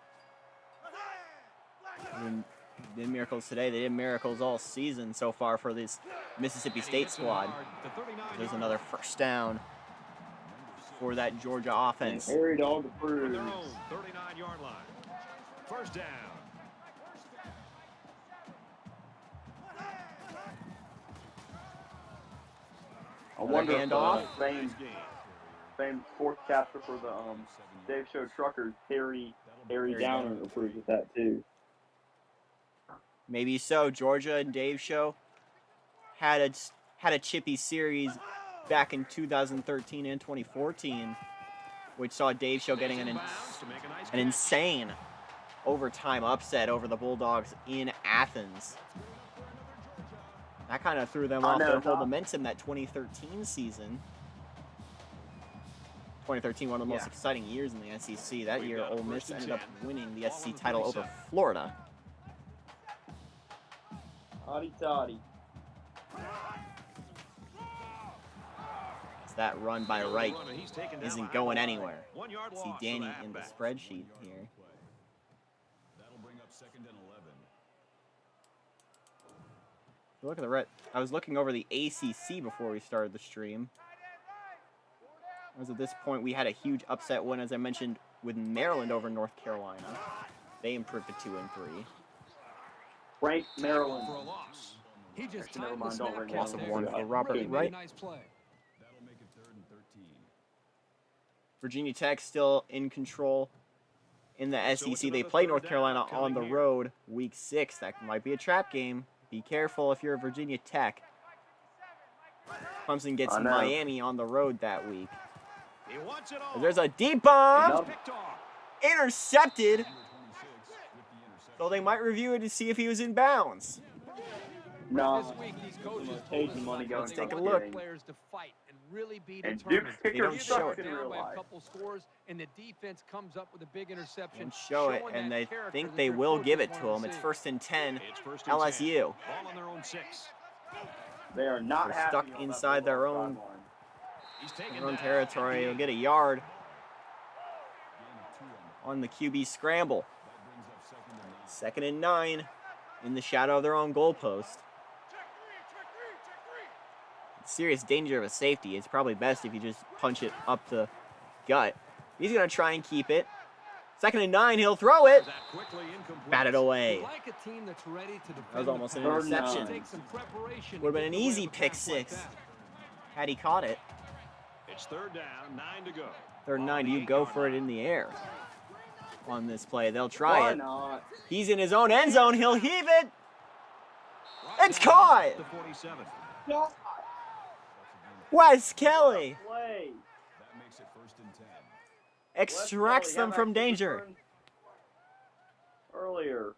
[SPEAKER 1] They did miracles today. They did miracles all season so far for this Mississippi State squad. There's another first down for that Georgia offense.
[SPEAKER 4] Harry Dog approved.
[SPEAKER 2] 39-yard line. First down.
[SPEAKER 4] I wonder if
[SPEAKER 1] handoff.
[SPEAKER 4] Same sportscaster for the Dave Show Truckers, Harry Downer approves of that too.
[SPEAKER 1] Maybe so. Georgia and Dave Show had a chippy series back in 2013 and 2014, which saw Dave Show getting an insane overtime upset over the Bulldogs in Athens. That kind of threw them off their whole momentum that 2013 season. 2013, one of the most exciting years in the SEC. That year, Ole Miss ended up winning the SEC title over Florida.
[SPEAKER 4] Hotty toddy.
[SPEAKER 1] That run by Wright isn't going anywhere. See Danny in the spreadsheet here. Look at the red. I was looking over the ACC before we started the stream. As at this point, we had a huge upset win, as I mentioned, with Maryland over North Carolina. They improved to 2-3.
[SPEAKER 4] Frank Maryland.
[SPEAKER 3] He just
[SPEAKER 4] Never
[SPEAKER 3] timed
[SPEAKER 4] mind,
[SPEAKER 3] the
[SPEAKER 4] don't
[SPEAKER 3] snap
[SPEAKER 4] ring
[SPEAKER 1] Loss
[SPEAKER 3] count
[SPEAKER 1] of
[SPEAKER 3] there.
[SPEAKER 1] 1 for Robert
[SPEAKER 3] Really made
[SPEAKER 1] Wright.
[SPEAKER 3] a nice play.
[SPEAKER 1] Virginia Tech still in control in the SEC. They play North Carolina on the road week 6. That might be a trap game. Be careful if you're Virginia Tech. Clemson gets Miami on the road that week. There's a deep bomb. Intercepted. So they might review it to see if he was in bounds.
[SPEAKER 4] No.
[SPEAKER 3] This week, these coaches
[SPEAKER 4] Taking money going.
[SPEAKER 1] Let's take a look.
[SPEAKER 3] players to fight and really be
[SPEAKER 4] And
[SPEAKER 3] determined.
[SPEAKER 4] Duke's kicker
[SPEAKER 1] don't show
[SPEAKER 4] sucks
[SPEAKER 1] it.
[SPEAKER 4] in real
[SPEAKER 3] Down by a
[SPEAKER 4] life.
[SPEAKER 3] couple scores, and the defense comes up with a big interception.
[SPEAKER 1] Don't show it,
[SPEAKER 3] showing
[SPEAKER 1] and
[SPEAKER 3] that
[SPEAKER 1] they
[SPEAKER 3] character
[SPEAKER 1] think
[SPEAKER 3] that
[SPEAKER 1] they
[SPEAKER 3] their
[SPEAKER 1] will
[SPEAKER 3] coaches
[SPEAKER 1] give it
[SPEAKER 3] want
[SPEAKER 1] to him. It's
[SPEAKER 3] see.
[SPEAKER 1] 1st and 10,
[SPEAKER 2] It's first and 10.
[SPEAKER 1] LSU.
[SPEAKER 2] Ball on their own 6.
[SPEAKER 4] They are not
[SPEAKER 1] They're
[SPEAKER 4] happy
[SPEAKER 1] stuck
[SPEAKER 4] on that
[SPEAKER 1] inside their
[SPEAKER 4] Bulldog
[SPEAKER 1] own-
[SPEAKER 4] sideline.
[SPEAKER 2] He's taken
[SPEAKER 1] Their own
[SPEAKER 2] down.
[SPEAKER 1] territory. He'll get a yard on the QB scramble. 2nd and 9 in the shadow of their own goalpost. Serious danger of a safety. It's probably best if you just punch it up the gut. He's going to try and keep it. 2nd and 9, he'll throw it. Batted away.
[SPEAKER 3] Like a team that's ready to defend
[SPEAKER 1] That was almost an
[SPEAKER 3] the pass.
[SPEAKER 1] interception.
[SPEAKER 3] Take some preparation
[SPEAKER 1] Would have been
[SPEAKER 3] to
[SPEAKER 1] an
[SPEAKER 3] get
[SPEAKER 1] easy
[SPEAKER 3] away with a
[SPEAKER 1] pick
[SPEAKER 3] pass like
[SPEAKER 1] 6
[SPEAKER 3] that.
[SPEAKER 1] had he caught it.
[SPEAKER 2] It's 3rd down, 9 to go.
[SPEAKER 1] 3rd and 9, do you go for it in the air on this play? They'll try
[SPEAKER 4] Why
[SPEAKER 1] it.
[SPEAKER 4] not?
[SPEAKER 1] He's in his own end zone. He'll heave it. It's caught.
[SPEAKER 2] The 47.
[SPEAKER 4] God,
[SPEAKER 1] Wes Kelly
[SPEAKER 4] play.
[SPEAKER 1] extracts them from danger.
[SPEAKER 4] Earlier.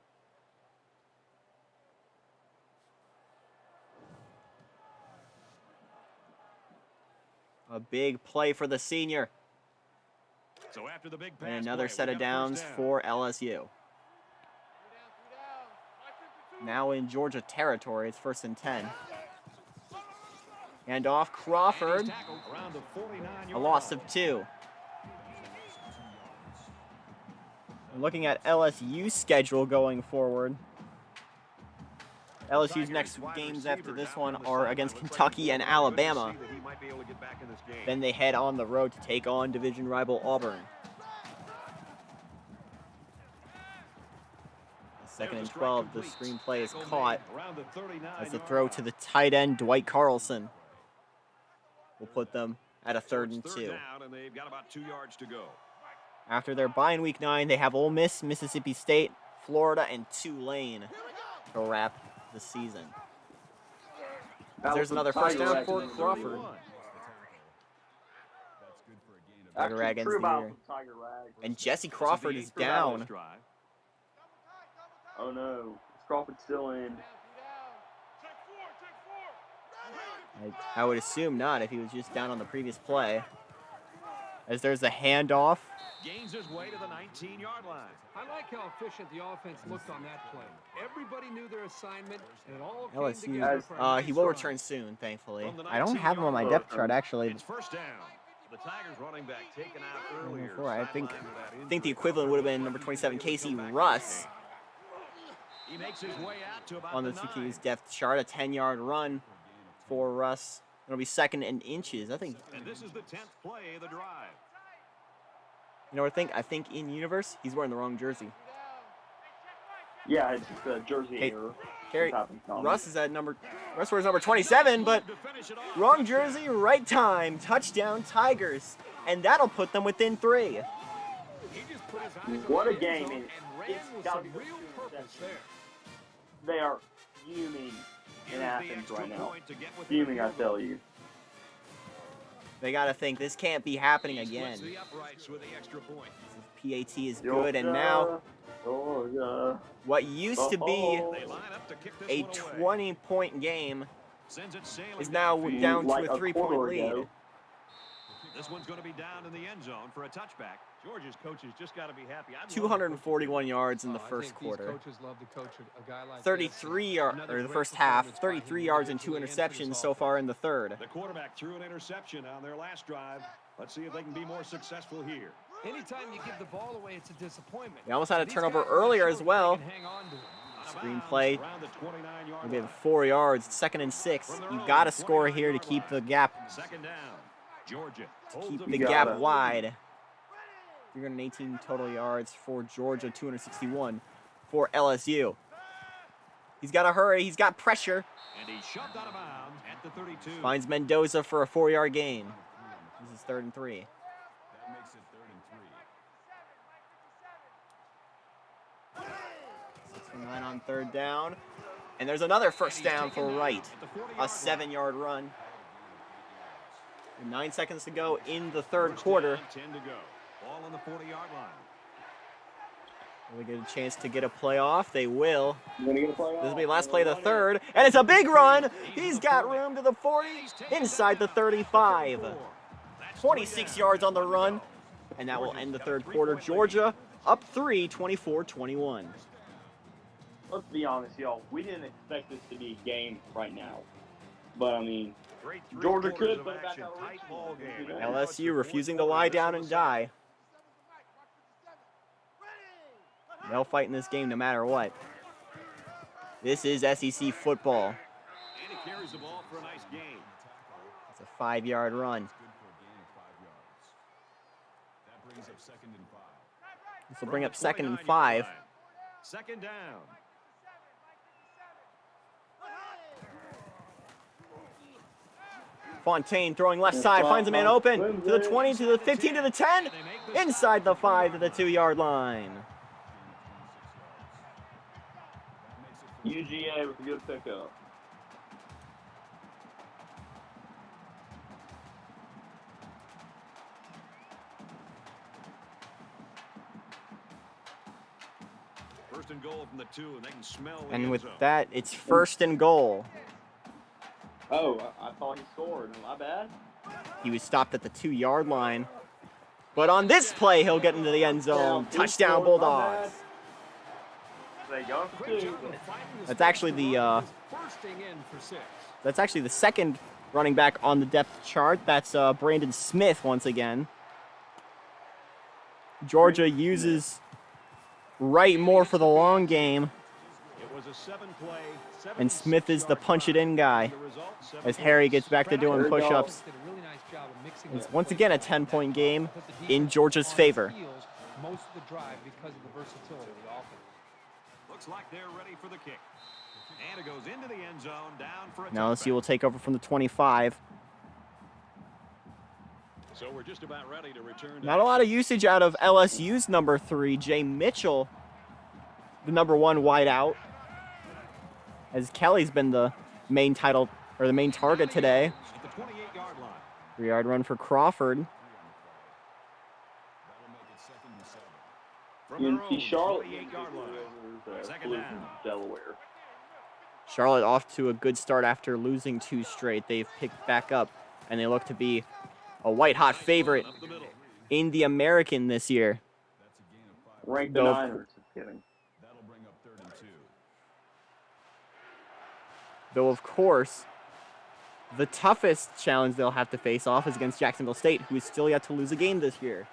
[SPEAKER 1] A big play for the senior.
[SPEAKER 2] So after the big pass
[SPEAKER 1] And another
[SPEAKER 2] play,
[SPEAKER 1] set
[SPEAKER 2] we
[SPEAKER 1] of
[SPEAKER 2] got a
[SPEAKER 1] downs
[SPEAKER 2] first down.
[SPEAKER 1] for LSU. Now in Georgia territory, it's 1st and 10. And off Crawford,
[SPEAKER 2] Tackled around the 49-yard
[SPEAKER 1] a loss
[SPEAKER 2] line.
[SPEAKER 1] of 2. Looking at LSU's schedule going forward. LSU's next games after this one are against Kentucky and Alabama. Then they head on the road to take on division rival Auburn. 2nd and 12, the screenplay is caught as the throw to the tight end, Dwight Carlson, will put them at a 3rd and 2.
[SPEAKER 2] Down, and they've got about 2 yards to go.
[SPEAKER 1] After their bye in week 9, they have Ole Miss, Mississippi State, Florida, and Tulane to wrap the season. There's another first down for Crawford. Tiger Rag ends
[SPEAKER 4] true
[SPEAKER 1] the
[SPEAKER 4] about
[SPEAKER 1] year.
[SPEAKER 4] Tiger Rag.
[SPEAKER 1] And Jesse Crawford is down.
[SPEAKER 4] Oh no, is Crawford still in?
[SPEAKER 1] I would assume not if he was just down on the previous play. As there's a handoff.
[SPEAKER 2] Gains his way to the 19-yard line.
[SPEAKER 3] I like how efficient the offense looked on that play. Everybody knew their assignment, and it all came together for a
[SPEAKER 1] LSU,
[SPEAKER 3] nice
[SPEAKER 1] he will
[SPEAKER 3] drive.
[SPEAKER 1] return soon, thankfully.
[SPEAKER 2] From the
[SPEAKER 1] I don't have him on my
[SPEAKER 2] 19-yard
[SPEAKER 1] depth chart, actually.
[SPEAKER 2] It's first down. The Tigers running back taken out earlier.
[SPEAKER 1] I think the equivalent would have been number 27, Casey Russ.
[SPEAKER 2] He makes his way out to about
[SPEAKER 1] On the 2K's depth chart, a 10-yard run for Russ. It'll be 2nd and inches. I think.
[SPEAKER 2] And this is the 10th play of the drive.
[SPEAKER 1] You know what I think? I think in universe, he's wearing the wrong jersey.
[SPEAKER 4] Yeah, it's just a jersey error.
[SPEAKER 1] Harry, Russ wears number 27, but wrong jersey, right time. Touchdown, Tigers. And that'll put them within 3.
[SPEAKER 4] What a game. It's got to be They are fuming in Athens right now. Fuming, I tell you.
[SPEAKER 1] They got to think this can't be happening again. PAT is good, and now what used to be a 20-point game is now down to a 3-point lead.
[SPEAKER 2] This one's going to be down in the end zone for a touchback. Georgia's coaches just got to be happy.
[SPEAKER 1] 241 yards in the first quarter.
[SPEAKER 3] Coaches love to coach a guy like
[SPEAKER 1] 33 yards, or the first half, 33 yards and 2 interceptions so far in the third.
[SPEAKER 2] The quarterback threw an interception on their last drive. Let's see if they can be more successful here.
[SPEAKER 3] Anytime you give the ball away, it's a disappointment.
[SPEAKER 1] They almost had a turnover earlier as well. Screen play. Maybe 4 yards. 2nd and 6. You got to score here to keep the gap.
[SPEAKER 2] Second down. Georgia.
[SPEAKER 1] Keep the gap wide. 318 total yards for Georgia, 261 for LSU. He's got to hurry. He's got pressure.
[SPEAKER 2] And he's shoved out of bounds at the 32.
[SPEAKER 1] Finds Mendoza for a 4-yard gain. This is 3rd and 3.
[SPEAKER 2] That makes it 3rd and 3.
[SPEAKER 1] 6-9 on 3rd down. And there's another first down for Wright. A 7-yard run. 9 seconds to go in the 3rd quarter.
[SPEAKER 2] 10 to go. Ball on the 40-yard line.
[SPEAKER 1] Will they get a chance to get a play off? They will.
[SPEAKER 4] This will
[SPEAKER 1] be the last play of the 3rd. And it's a big run. He's got room to the 40, inside the 35. 26 yards on the run. And that will end the 3rd quarter. Georgia up 3, 24-21.
[SPEAKER 4] Let's be honest, y'all. We didn't expect this to be a game right now. But, I mean, Georgia could put it back out.
[SPEAKER 1] LSU refusing to lie down and die. They'll fight in this game no matter what. This is SEC football.
[SPEAKER 2] And he carries the ball for a nice gain.
[SPEAKER 1] It's a 5-yard run. This will bring up 2nd and 5.
[SPEAKER 2] 2nd down.
[SPEAKER 1] Fontaine throwing left side, finds a man open to the 20, to the 15, to the 10, inside the 5 to the 2-yard line.
[SPEAKER 4] UGA with a good pickup.
[SPEAKER 2] First and goal from the 2, and they can smell the
[SPEAKER 1] And
[SPEAKER 2] end
[SPEAKER 1] with
[SPEAKER 2] zone.
[SPEAKER 1] that, it's 1st and goal.
[SPEAKER 4] Oh, I thought he scored. My bad.
[SPEAKER 1] He was stopped at the 2-yard line. But on this play, he'll get into the end zone. Touchdown, Bulldogs.
[SPEAKER 4] They go for 2.
[SPEAKER 1] That's actually the second running back on the depth chart. That's Brandon Smith once again. Georgia uses Wright more for the long game.
[SPEAKER 2] It was a 7-play,
[SPEAKER 1] And Smith is the punch-it-in guy as Harry gets back to doing push-ups. It's once again a 10-point game in Georgia's favor.
[SPEAKER 3] Most of the drive because of the versatility of the offense.
[SPEAKER 2] Looks like they're ready for the kick. And it goes into the end zone, down for a
[SPEAKER 1] Now
[SPEAKER 2] touchback.
[SPEAKER 1] LSU will take over from the 25.
[SPEAKER 2] So we're just about ready to return.
[SPEAKER 1] Not a lot of usage out of LSU's number 3, Jay Mitchell, the number 1 wideout, as Kelly's been the main target today.
[SPEAKER 2] At the 28-yard line.
[SPEAKER 1] 3-yard run for Crawford.
[SPEAKER 2] From their
[SPEAKER 4] UNC
[SPEAKER 2] own
[SPEAKER 4] Charlotte
[SPEAKER 2] 28-yard line. Second
[SPEAKER 4] flew
[SPEAKER 2] down.
[SPEAKER 4] from Delaware.
[SPEAKER 1] Charlotte off to a good start after losing 2 straight. They've picked back up, and they look to be a white-hot favorite
[SPEAKER 2] Up the middle.
[SPEAKER 1] in the American this year.
[SPEAKER 4] Ranked the
[SPEAKER 1] Though-
[SPEAKER 4] Niners. Just kidding.
[SPEAKER 2] That'll bring up 3rd and 2.
[SPEAKER 1] Though, of course, the toughest challenge they'll have to face off is against Jacksonville State, who is still yet to lose a game this year.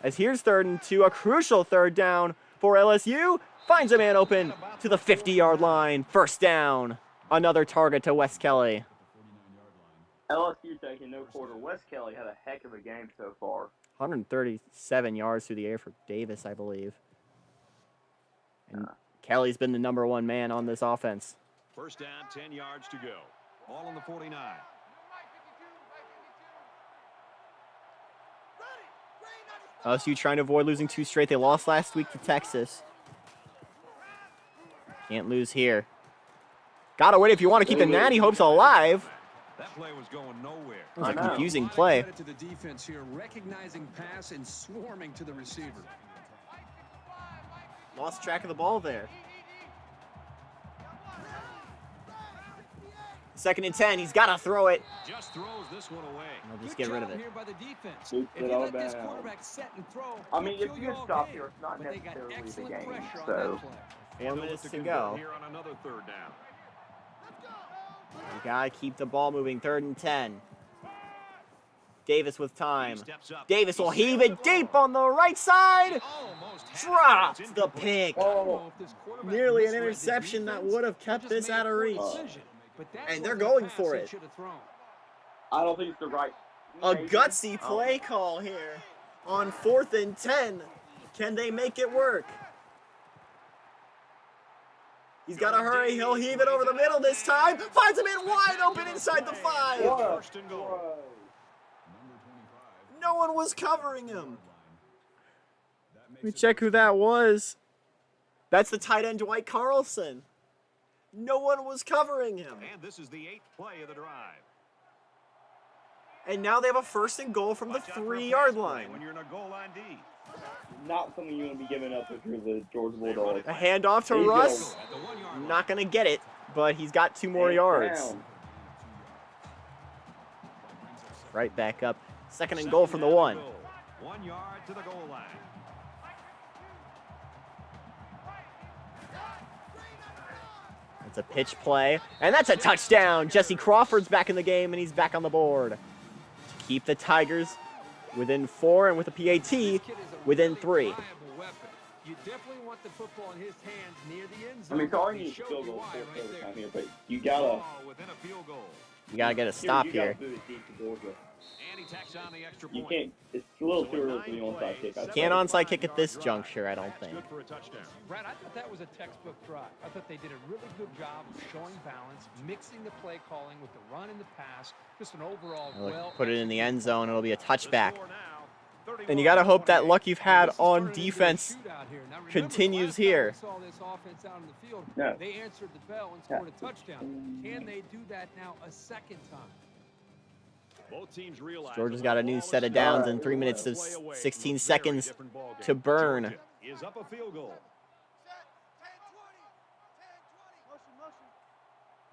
[SPEAKER 1] As here's 3rd and 2, a crucial 3rd down for LSU. Finds a man open to the 50-yard line. 1st down. Another target to Wes Kelly.
[SPEAKER 4] LSU taking no quarter. Wes Kelly had a heck of a game so far.
[SPEAKER 1] 137 yards through the air for Davis, I believe. And Kelly's been the -- 1 man on this offense.
[SPEAKER 2] 1st down, 10 yards to go. All on the 49.
[SPEAKER 1] LSU trying to avoid losing 2 straight. They lost last week to Texas. Can't lose here. Gotta win if you want to keep the Natty hopes alive.
[SPEAKER 2] That play was going nowhere.
[SPEAKER 1] That was a
[SPEAKER 4] I know.
[SPEAKER 1] confusing play.
[SPEAKER 3] Credit to the defense here, recognizing pass and swarming to the receiver.
[SPEAKER 1] Lost track of the ball there. 2nd and 10. He's got to throw it.
[SPEAKER 2] Just throws this one away.
[SPEAKER 1] I'll just
[SPEAKER 3] Good
[SPEAKER 1] get rid
[SPEAKER 3] job
[SPEAKER 1] of it.
[SPEAKER 3] here by the defense.
[SPEAKER 4] Keep
[SPEAKER 3] If
[SPEAKER 4] it
[SPEAKER 3] you
[SPEAKER 4] all
[SPEAKER 3] let this
[SPEAKER 4] down.
[SPEAKER 3] quarterback set and throw,
[SPEAKER 4] I mean,
[SPEAKER 3] he'll
[SPEAKER 4] if
[SPEAKER 3] kill
[SPEAKER 4] you
[SPEAKER 3] all
[SPEAKER 4] stop
[SPEAKER 3] game.
[SPEAKER 4] here, it's not
[SPEAKER 3] But they got
[SPEAKER 4] necessarily the
[SPEAKER 3] excellent
[SPEAKER 4] game,
[SPEAKER 3] pressure on
[SPEAKER 4] so-
[SPEAKER 3] that play.
[SPEAKER 1] 4
[SPEAKER 2] They'll
[SPEAKER 1] minutes
[SPEAKER 2] look
[SPEAKER 1] to
[SPEAKER 2] convert
[SPEAKER 1] go.
[SPEAKER 2] Here on another 3rd down.
[SPEAKER 1] You gotta keep the ball moving. 3rd and 10. Davis with time.
[SPEAKER 2] He steps up.
[SPEAKER 1] Davis will
[SPEAKER 2] He's
[SPEAKER 1] heave
[SPEAKER 2] set
[SPEAKER 1] it
[SPEAKER 2] to
[SPEAKER 1] deep
[SPEAKER 2] throw.
[SPEAKER 1] on the right side.
[SPEAKER 2] Almost had it, but
[SPEAKER 1] Drops
[SPEAKER 2] it's
[SPEAKER 1] the
[SPEAKER 2] incomplete.
[SPEAKER 1] pick.
[SPEAKER 3] I don't
[SPEAKER 4] Oh,
[SPEAKER 3] know if this quarterback
[SPEAKER 1] Nearly an
[SPEAKER 3] misread the
[SPEAKER 1] interception that
[SPEAKER 3] defense
[SPEAKER 1] would have
[SPEAKER 3] or
[SPEAKER 1] kept
[SPEAKER 3] just
[SPEAKER 1] this
[SPEAKER 3] made
[SPEAKER 1] out
[SPEAKER 3] a
[SPEAKER 1] of
[SPEAKER 3] poor
[SPEAKER 1] reach.
[SPEAKER 3] decision. But that
[SPEAKER 1] And they're
[SPEAKER 3] wasn't
[SPEAKER 1] going
[SPEAKER 3] the pass
[SPEAKER 1] for
[SPEAKER 3] he
[SPEAKER 1] it.
[SPEAKER 3] should have thrown.
[SPEAKER 4] I don't think it's the right.
[SPEAKER 1] A
[SPEAKER 4] maybe.
[SPEAKER 1] gutsy
[SPEAKER 4] Oh.
[SPEAKER 1] play call here on 4th and 10. Can they make it work? He's got to hurry. He'll heave it over the middle this time. Finds him in wide open inside the 5.
[SPEAKER 4] What a
[SPEAKER 2] 1st and goal.
[SPEAKER 4] throw.
[SPEAKER 1] No one was covering him. Let me check who that was. That's the tight end, Dwight Carlson. No one was covering him.
[SPEAKER 2] And this is the 8th play of the drive.
[SPEAKER 1] And now they have a 1st and goal from the
[SPEAKER 2] Watch out for a
[SPEAKER 1] 3-yard
[SPEAKER 2] pass play
[SPEAKER 1] line.
[SPEAKER 2] When you're in a goal line D.
[SPEAKER 4] Not something you want to be giving up if you're the Georgia Bulldogs.
[SPEAKER 1] A handoff to
[SPEAKER 4] There you go.
[SPEAKER 1] Russ.
[SPEAKER 2] At the 1-yard line.
[SPEAKER 1] Not going to get it, but he's got 2 more
[SPEAKER 4] And
[SPEAKER 1] yards.
[SPEAKER 4] down.
[SPEAKER 1] Right back up. 2nd and goal from the 1.
[SPEAKER 2] 1 yard to the goal line.
[SPEAKER 1] It's a pitch play, and that's a touchdown. Jesse Crawford's back in the game, and he's back on the board to keep the Tigers within 4, and with a PAT
[SPEAKER 3] This kid is a
[SPEAKER 1] within
[SPEAKER 3] really
[SPEAKER 1] 3.
[SPEAKER 3] reliable weapon. You definitely want the football in his hands near the end
[SPEAKER 4] I
[SPEAKER 3] zone.
[SPEAKER 4] mean, Carl
[SPEAKER 3] He
[SPEAKER 4] needs
[SPEAKER 3] showed
[SPEAKER 4] field
[SPEAKER 3] you
[SPEAKER 4] goal
[SPEAKER 3] why
[SPEAKER 4] for
[SPEAKER 3] right there.
[SPEAKER 4] time here, but you gotta.
[SPEAKER 2] Ball within a field goal.
[SPEAKER 1] You got to get a stop
[SPEAKER 4] you
[SPEAKER 1] here.
[SPEAKER 4] gotta move it deep to Georgia.
[SPEAKER 2] And he tacks on the extra
[SPEAKER 4] You
[SPEAKER 2] point.
[SPEAKER 4] can't. It's a little too early for the onside kick. I
[SPEAKER 1] Can't
[SPEAKER 4] think.
[SPEAKER 1] onside kick at this juncture, I don't
[SPEAKER 2] That's
[SPEAKER 1] think.
[SPEAKER 2] good for a touchdown.
[SPEAKER 3] Brad, I thought that was a textbook drive. I thought they did a really good job of showing balance, mixing the play calling with the run and the pass. Just an overall well.
[SPEAKER 1] Put it in the end zone. It'll be a touchback.
[SPEAKER 2] The score now, 31
[SPEAKER 1] And you got to hope that luck you've had
[SPEAKER 3] This is
[SPEAKER 1] on
[SPEAKER 3] turning into a
[SPEAKER 1] defense
[SPEAKER 3] shootout here. Now, remember,
[SPEAKER 1] continues
[SPEAKER 3] last time
[SPEAKER 1] here.
[SPEAKER 3] we saw this offense out in the field,
[SPEAKER 4] Yeah.
[SPEAKER 3] they answered the bell and scored a touchdown. Can they do that now a second time?
[SPEAKER 2] Both teams realize
[SPEAKER 1] Georgia's
[SPEAKER 2] that
[SPEAKER 1] got a
[SPEAKER 2] the
[SPEAKER 1] new
[SPEAKER 2] ball
[SPEAKER 1] set
[SPEAKER 2] is
[SPEAKER 1] of downs
[SPEAKER 2] started
[SPEAKER 1] and 3 minutes and
[SPEAKER 2] play away
[SPEAKER 1] 16
[SPEAKER 2] from a very
[SPEAKER 1] seconds
[SPEAKER 2] different ball game.
[SPEAKER 1] to burn.
[SPEAKER 2] Georgia is up a field goal.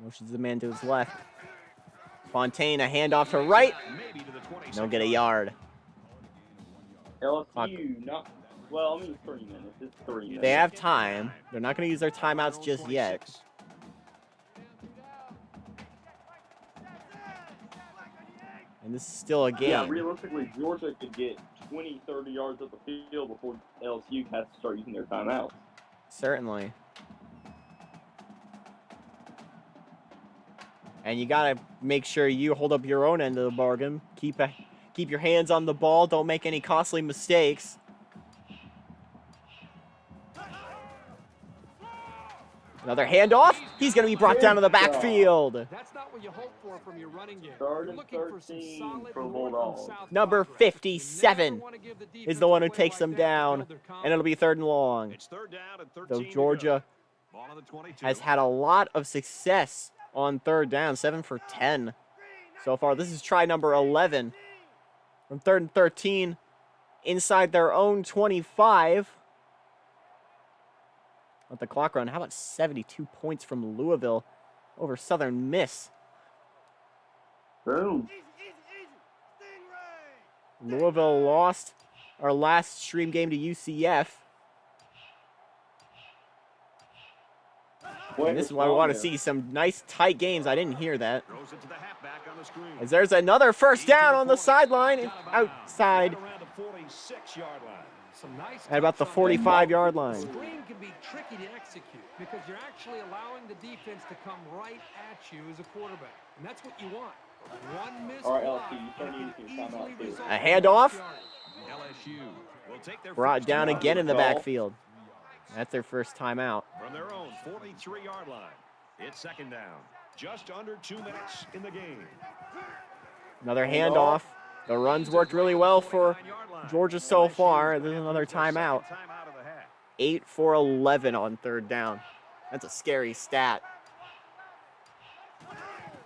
[SPEAKER 1] Motions the man to his left. Fontaine, a handoff to right.
[SPEAKER 2] Maybe to the 26
[SPEAKER 1] They'll get a yard.
[SPEAKER 4] LSU, not. Well, I mean, 3 minutes. It's 3 minutes.
[SPEAKER 1] They have time. They're not going to use their timeouts just yet. And this is still a
[SPEAKER 4] Yeah,
[SPEAKER 1] game.
[SPEAKER 4] realistically, Georgia could get 20, 30 yards up the field before LSU has to start using their timeouts.
[SPEAKER 1] Certainly. And you got to make sure you hold up your own end of the bargain. Keep your hands on the ball. Don't make any costly mistakes. Another handoff. He's going to be brought down to the backfield.
[SPEAKER 3] That's not what you hope for from your running game.
[SPEAKER 4] Third
[SPEAKER 3] You're
[SPEAKER 4] and
[SPEAKER 3] looking for some
[SPEAKER 4] 13
[SPEAKER 3] solid
[SPEAKER 4] for
[SPEAKER 3] north
[SPEAKER 4] Bulldogs.
[SPEAKER 3] and south
[SPEAKER 1] Number
[SPEAKER 3] coverage.
[SPEAKER 1] 57
[SPEAKER 3] You never wanna give the
[SPEAKER 1] is the
[SPEAKER 3] defense
[SPEAKER 1] one
[SPEAKER 3] a
[SPEAKER 1] who
[SPEAKER 3] play
[SPEAKER 1] takes
[SPEAKER 3] like
[SPEAKER 1] them
[SPEAKER 3] that to
[SPEAKER 1] down,
[SPEAKER 3] build their
[SPEAKER 1] and it'll be 3rd and long.
[SPEAKER 2] It's 3rd down and 13
[SPEAKER 1] Though
[SPEAKER 2] to
[SPEAKER 1] Georgia
[SPEAKER 2] go. Ball on the 22.
[SPEAKER 1] has had a lot of success on 3rd down, 7 for 10 so far. This is try number 11 from 3rd and 13. inside their own 25. Let the clock run. How about 72 points from Louisville over Southern Miss?
[SPEAKER 4] Boom.
[SPEAKER 1] Louisville lost our last stream game to UCF. And this is why we want to see some nice tight games. I didn't hear that.
[SPEAKER 2] Throws it to the halfback on the screen.
[SPEAKER 1] As there's another first down on the sideline, outside
[SPEAKER 2] Right around the 46-yard line.
[SPEAKER 3] Some nice
[SPEAKER 1] at about the
[SPEAKER 3] touch on that.
[SPEAKER 1] 45-yard line.
[SPEAKER 3] Screen can be tricky to execute because you're actually allowing the defense to come right at you as a quarterback, and that's what you want. One missed
[SPEAKER 4] All right,
[SPEAKER 3] block,
[SPEAKER 4] LSU, you start
[SPEAKER 3] and
[SPEAKER 4] using
[SPEAKER 3] it
[SPEAKER 4] your
[SPEAKER 3] can
[SPEAKER 4] timeout,
[SPEAKER 3] easily
[SPEAKER 4] too.
[SPEAKER 3] result
[SPEAKER 1] A
[SPEAKER 3] in
[SPEAKER 1] handoff.
[SPEAKER 2] LSU will take their
[SPEAKER 1] Brought
[SPEAKER 2] first
[SPEAKER 1] down
[SPEAKER 2] down
[SPEAKER 1] again in the
[SPEAKER 4] Call.
[SPEAKER 1] backfield. That's their first timeout.
[SPEAKER 2] from their own 43-yard line. It's second down. Just under 2 minutes in the game.
[SPEAKER 1] Another handoff. The runs worked really well for Georgia so far. There's another timeout. 8 for 11 on third down. That's a scary stat.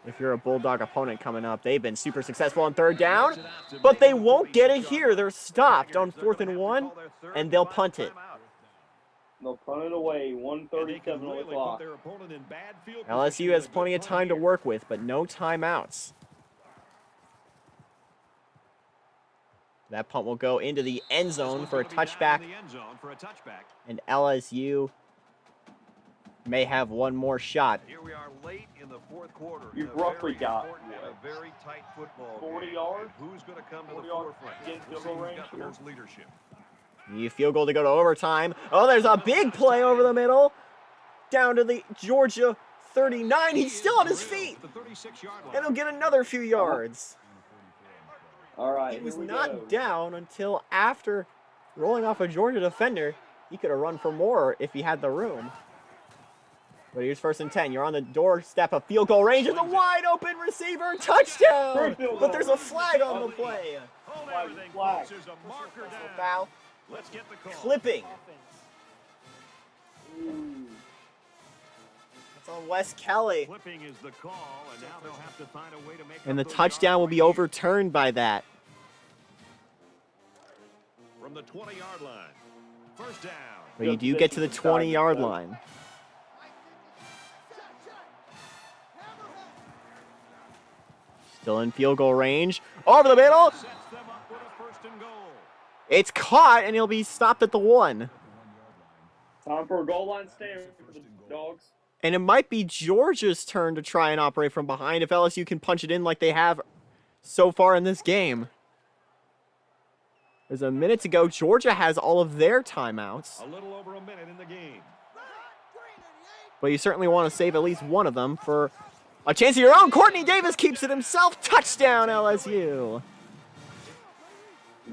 [SPEAKER 1] If you're a Bulldog opponent coming up, they've been super successful on third down, but they won't get it here. They're stopped on 4th and 1, and they'll punt it.
[SPEAKER 4] They'll punt it away. 1:37 on the clock.
[SPEAKER 1] LSU has plenty of time to work with, but no timeouts. That punt will go into the end zone for a touchback, and LSU may have one more shot.
[SPEAKER 2] Here we are late in the fourth quarter.
[SPEAKER 4] You've roughly got
[SPEAKER 2] a very tight football
[SPEAKER 4] 40
[SPEAKER 2] game.
[SPEAKER 4] yards?
[SPEAKER 2] Who's going to come to
[SPEAKER 4] 40
[SPEAKER 2] the
[SPEAKER 4] yards
[SPEAKER 2] forefront?
[SPEAKER 4] against
[SPEAKER 2] We'll
[SPEAKER 4] field
[SPEAKER 2] see
[SPEAKER 4] goal
[SPEAKER 2] who's
[SPEAKER 4] range
[SPEAKER 2] got the
[SPEAKER 4] here.
[SPEAKER 2] most leadership.
[SPEAKER 1] Need a field goal to go to overtime. Oh, there's a big play over the middle. Down to the Georgia 39. He's still on his feet.
[SPEAKER 2] The 36-yard line.
[SPEAKER 1] And he'll get another few yards.
[SPEAKER 4] All right,
[SPEAKER 1] He was
[SPEAKER 4] here we
[SPEAKER 1] not
[SPEAKER 4] go.
[SPEAKER 1] down until after rolling off a Georgia defender. He could have run for more if he had the room. But here's 1st and 10. You're on the doorstep of field goal range. There's a wide open receiver. Touchdown! But there's a flag on the play.
[SPEAKER 2] Hold
[SPEAKER 4] Flag,
[SPEAKER 2] everything,
[SPEAKER 4] flag.
[SPEAKER 2] folks. There's a marker down.
[SPEAKER 1] Foul.
[SPEAKER 2] Let's get the call.
[SPEAKER 1] Clipping.
[SPEAKER 4] Ooh.
[SPEAKER 1] It's on Wes Kelly.
[SPEAKER 2] Clipping is the call, and now they'll have to find a way to make
[SPEAKER 1] And the
[SPEAKER 2] up those
[SPEAKER 1] touchdown will
[SPEAKER 2] yards
[SPEAKER 1] be overturned by that.
[SPEAKER 2] from the 20-yard line. First down.
[SPEAKER 1] But you
[SPEAKER 4] Good
[SPEAKER 1] do get to the
[SPEAKER 4] position for
[SPEAKER 1] 20-yard
[SPEAKER 4] though.
[SPEAKER 1] line. Still in field goal range. Over the middle.
[SPEAKER 2] Sets them up with a first and goal.
[SPEAKER 1] It's caught, and he'll be stopped at the 1.
[SPEAKER 4] Time for a goal line stand for the Dogs.
[SPEAKER 1] And it might be Georgia's turn to try and operate from behind if LSU can punch it in like they have so far in this game. There's a minute to go. Georgia has all of their timeouts,
[SPEAKER 2] A little over a minute in the game.
[SPEAKER 1] but you certainly want to save at least one of them for a chance of your own. Courtney Davis keeps it himself. Touchdown, LSU.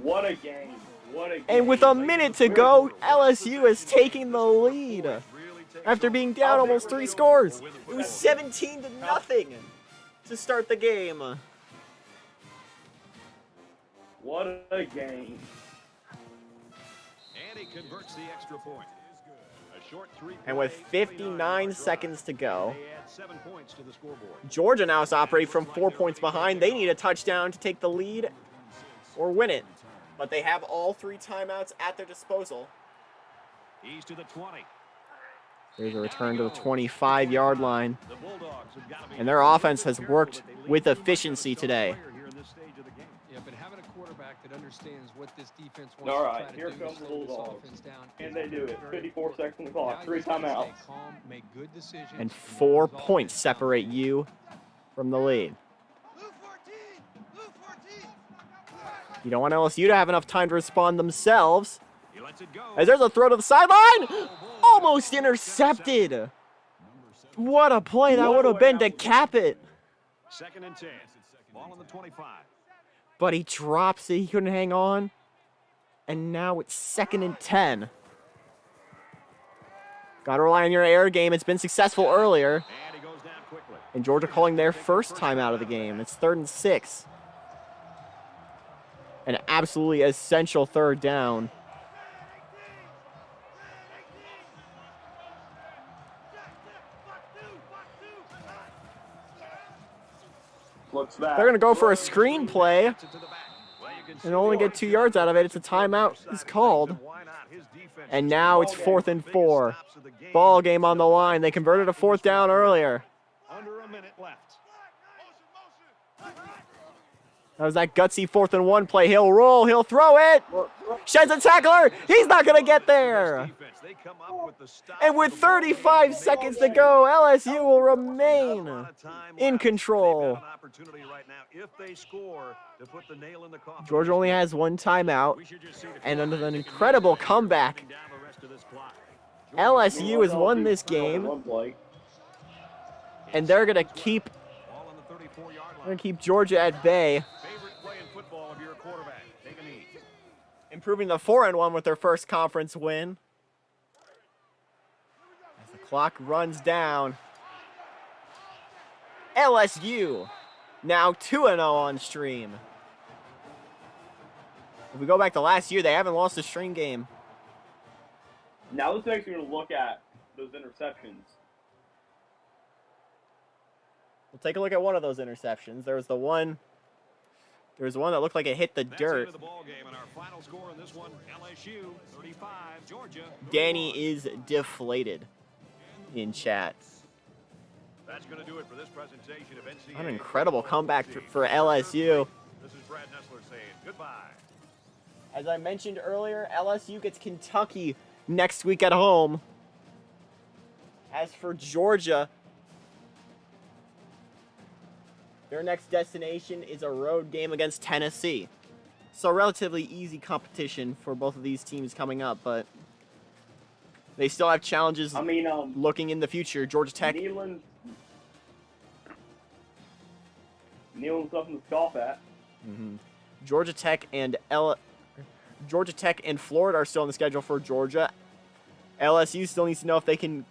[SPEAKER 4] What a game. What a game.
[SPEAKER 1] And with a minute to go, LSU is taking the lead after being down almost 3 scores. It was 17-0 to start the game.
[SPEAKER 4] What a game.
[SPEAKER 2] And he converts the extra point. A short 3
[SPEAKER 1] And with 59 seconds to go,
[SPEAKER 2] they add 7 points to the scoreboard.
[SPEAKER 1] Georgia now is operating from 4 points behind. They need a touchdown to take the lead or win it. But they have all 3 timeouts at their disposal.
[SPEAKER 2] He's to the 20.
[SPEAKER 1] There's a return to the 25-yard line.
[SPEAKER 2] The Bulldogs have got to be
[SPEAKER 1] And their offense has worked with efficiency today.
[SPEAKER 2] here in this stage of the game.
[SPEAKER 3] Yeah, but having a quarterback that understands what this defense wants
[SPEAKER 4] All
[SPEAKER 3] to
[SPEAKER 4] right,
[SPEAKER 3] try to
[SPEAKER 4] here
[SPEAKER 3] do
[SPEAKER 4] comes
[SPEAKER 3] to
[SPEAKER 4] the
[SPEAKER 3] slow this
[SPEAKER 4] Bulldogs.
[SPEAKER 3] offense down.
[SPEAKER 4] And they do it.
[SPEAKER 3] Very
[SPEAKER 4] 54 seconds on the
[SPEAKER 3] Now
[SPEAKER 4] clock.
[SPEAKER 3] you
[SPEAKER 4] 3
[SPEAKER 3] just gotta
[SPEAKER 4] timeouts.
[SPEAKER 3] stay calm, make good decisions,
[SPEAKER 1] And
[SPEAKER 3] move
[SPEAKER 1] 4
[SPEAKER 3] this offense
[SPEAKER 1] points
[SPEAKER 3] down.
[SPEAKER 1] separate you from the lead. You don't want LSU to have enough time to respond themselves.
[SPEAKER 2] He lets it go.
[SPEAKER 1] As there's a throw to the sideline. Almost intercepted. What a play that would have been to cap it.
[SPEAKER 2] 2nd and 10. Ball on the 25.
[SPEAKER 1] But he drops it. He couldn't hang on. And now it's 2nd and 10. Got to rely on your air game. It's been successful earlier.
[SPEAKER 2] And he goes down quickly.
[SPEAKER 1] And Georgia calling their first time out of the game. It's 3rd and 6. An absolutely essential 3rd down.
[SPEAKER 4] Looks back.
[SPEAKER 1] They're going to go for a screen play.
[SPEAKER 2] Gets it to the back. Well, you
[SPEAKER 1] and only get 2 yards out of it. It's a timeout is called. And now it's 4th and 4. Ball game on the line. They converted a 4th down earlier.
[SPEAKER 2] Under a minute left.
[SPEAKER 1] That was that gutsy 4th and 1 play. He'll roll. He'll throw it. Sheds a tackler. He's not going to get there. And with 35 seconds to go, LSU will remain in control. Georgia only has 1 timeout. And under an incredible comeback, LSU has won this game. And they're going to keep Georgia at bay. Improving to 4-1 with their first conference win. As the clock runs down, LSU now 2-0 on stream. If we go back to last year, they haven't lost a string game.
[SPEAKER 4] Now this makes me want to look at those interceptions.
[SPEAKER 1] We'll take a look at one of those interceptions. There was one that looked like it hit the dirt. Danny is deflated in chat.
[SPEAKER 2] That's going to do it for this presentation of NCAA.
[SPEAKER 1] An incredible comeback for LSU.
[SPEAKER 2] This is Brad Nessler saying goodbye.
[SPEAKER 1] As I mentioned earlier, LSU gets Kentucky next week at home. As for Georgia, their next destination is a road game against Tennessee. So relatively easy competition for both of these teams coming up, but they still have challenges looking in the future. Georgia Tech.
[SPEAKER 4] Kneeling something to scoff at.
[SPEAKER 1] Mm-hmm. Georgia Tech and Florida are still on the schedule for Georgia. LSU still needs to know if they can.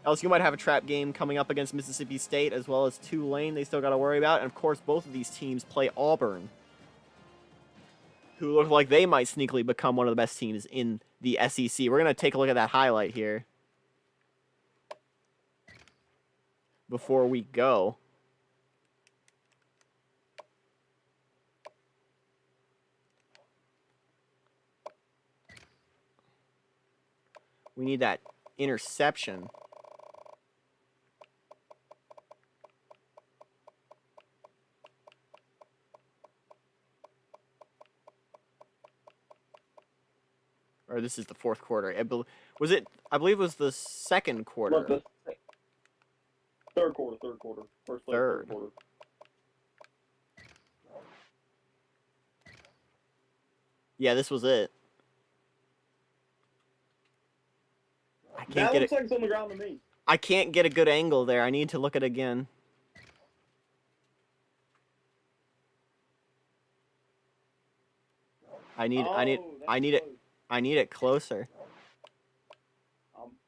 [SPEAKER 1] LSU might have a trap game coming up against Mississippi State as well as Tulane. They still got to worry about. And of course, both of these teams play Auburn, who look like they might sneakily become one of the best teams in the SEC. We're going to take a look at that highlight here before we go. We need that interception. Or this is the 4th quarter. I believe it was the 2nd quarter.
[SPEAKER 4] Look, the third quarter. First play, third quarter.
[SPEAKER 1] Yeah, this was it.
[SPEAKER 4] That looks like it's on the ground to me.
[SPEAKER 1] I can't get a good angle there. I need to look at it again. I need it closer.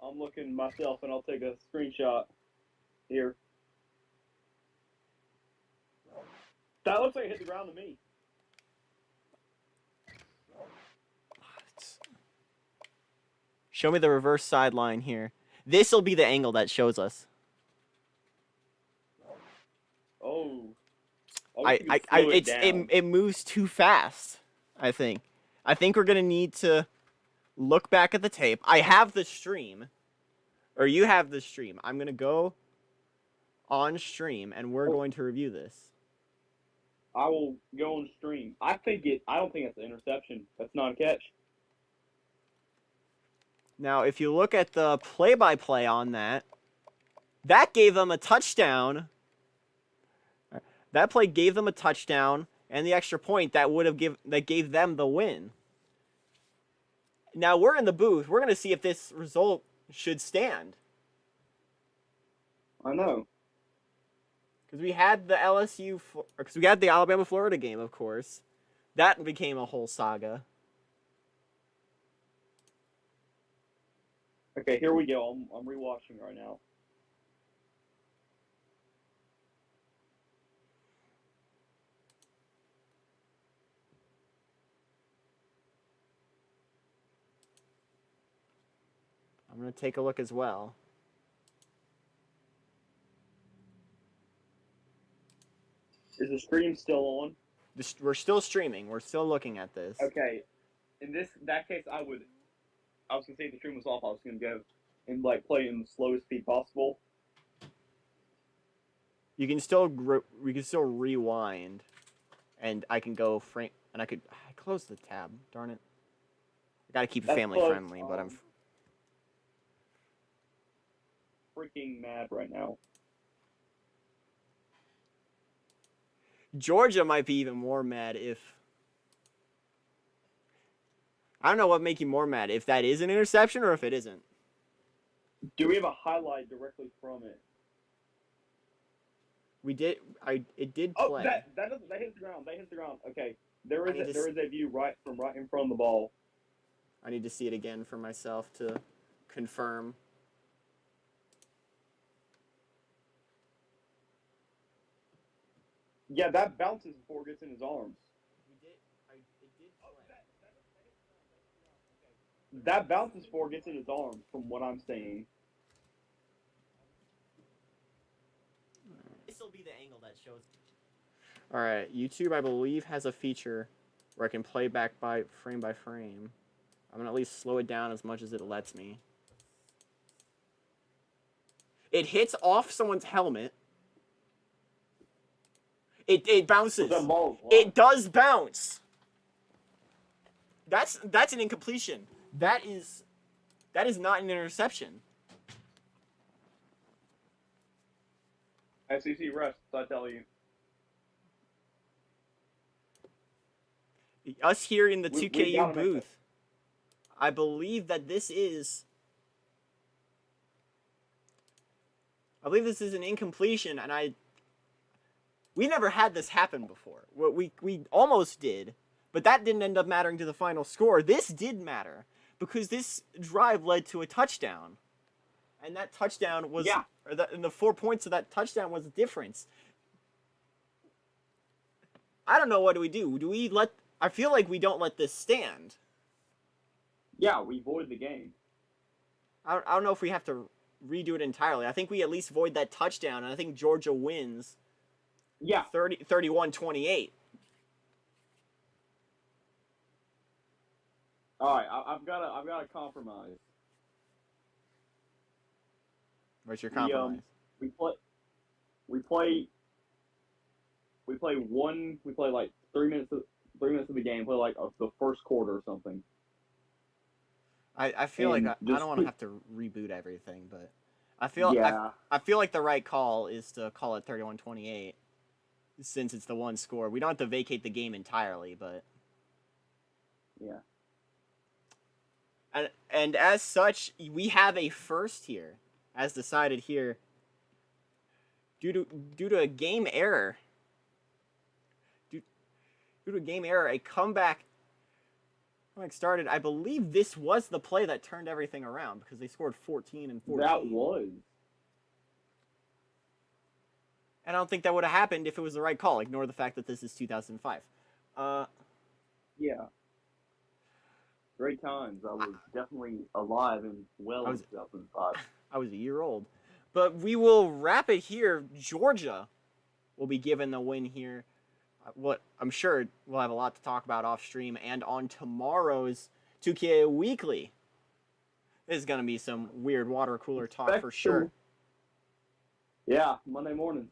[SPEAKER 4] I'm looking myself, and I'll take a screenshot here. That looks like it hit the ground to me.
[SPEAKER 1] Show me the reverse sideline here. This will be the angle that shows us. It moves too fast, I think. I think we're going to need to look back at the tape. I have the stream, or you have the stream. I'm going to go on stream, and we're going to review this.
[SPEAKER 4] I will go on stream. I don't think it's an interception. That's not a catch.
[SPEAKER 1] Now, if you look at the play-by-play on that gave them a touchdown. That play gave them a touchdown and the extra point that gave them the win. Now, we're in the booth. We're going to see if this result should stand.
[SPEAKER 4] I know.
[SPEAKER 1] Because we had the because we had the Alabama-Florida game, of course. That became a whole saga.
[SPEAKER 4] Okay, here we go. I'm rewatching right now.
[SPEAKER 1] I'm going to take a look as well.
[SPEAKER 4] Is the stream still on?
[SPEAKER 1] We're still streaming. We're still looking at this.
[SPEAKER 4] Okay. In that case, I was gonna say if the stream was off, I was gonna go and like play in the slowest speed possible.
[SPEAKER 1] You can still rewind, and I can go frame, and I close the tab. Darn it! I gotta keep it
[SPEAKER 4] That's
[SPEAKER 1] family
[SPEAKER 4] close,
[SPEAKER 1] friendly, but I'm
[SPEAKER 4] freaking mad right now.
[SPEAKER 1] Georgia might be even more mad if I don't know what make you more mad if that is an interception or if it isn't.
[SPEAKER 4] Do we have a highlight directly from it?
[SPEAKER 1] We did. It did
[SPEAKER 4] Oh,
[SPEAKER 1] play.
[SPEAKER 4] that hits the ground. That hits the ground. Okay, there is a view right in front of the ball.
[SPEAKER 1] I need to see it again for myself to confirm.
[SPEAKER 4] Yeah, that bounces before it gets in his arms.
[SPEAKER 1] It did play.
[SPEAKER 4] That bounces before it gets in his arms, from what I'm saying.
[SPEAKER 1] This will be the angle that shows. All right, YouTube, I believe, has a feature where I can play back by frame. I'm gonna at least slow it down as much as it lets me. It hits off someone's helmet. It bounces. It does bounce. That's an incompletion. That is not an interception.
[SPEAKER 4] SEC refs, I tell you.
[SPEAKER 1] Us here in the
[SPEAKER 4] We
[SPEAKER 1] 2KU
[SPEAKER 4] got him at
[SPEAKER 1] booth, I believe that this is. I believe this is an incompletion, and we never had this happen before. We almost did, but that didn't end up mattering to the final score. This did matter because this drive led to a touchdown, and that touchdown was and the 4 points of that touchdown was the difference. I don't know, what do we do? Do we let? I feel like we don't let this stand.
[SPEAKER 4] Yeah, we void the game.
[SPEAKER 1] I don't know if we have to redo it entirely. I think we at least void that touchdown, and I think Georgia wins.
[SPEAKER 4] Yeah.
[SPEAKER 1] 31-28.
[SPEAKER 4] All right, I've got a compromise.
[SPEAKER 1] What's your compromise?
[SPEAKER 4] We play like 3 minutes of the game. Play like the first quarter or something.
[SPEAKER 1] I feel like I don't want to have to reboot everything, but I feel like the right call is to call it 31-28 since it's the one score. We don't have to vacate the game entirely, but
[SPEAKER 4] yeah.
[SPEAKER 1] And as such, we have a first here, as decided here, due to a game error. Due to a game error, a comeback started. I believe this was the play that turned everything around because they scored 14 and 14.
[SPEAKER 4] That was.
[SPEAKER 1] And I don't think that would have happened if it was the right call. Ignore the fact that this is 2005.
[SPEAKER 4] Yeah. Great times. I was definitely alive and well in 2005.
[SPEAKER 1] I was a year old. But we will wrap it here. Georgia will be given the win here. What I'm sure we'll have a lot to talk about off stream and on tomorrow's 2K Weekly. This is going to be some weird water cooler talk for sure.
[SPEAKER 4] Yeah, Monday morning.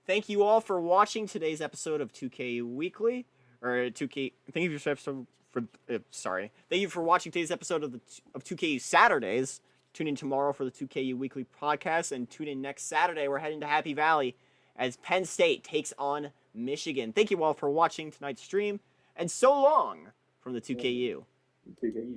[SPEAKER 1] Thank you all for watching today's episode of 2K Weekly, or 2K. Thank you for watching today's episode of 2KU Saturdays. Tune in tomorrow for the 2KU Weekly podcast, and tune in next Saturday. We're heading to Happy Valley as Penn State takes on Michigan. Thank you all for watching tonight's stream, and so long from the 2KU.
[SPEAKER 4] 2KU.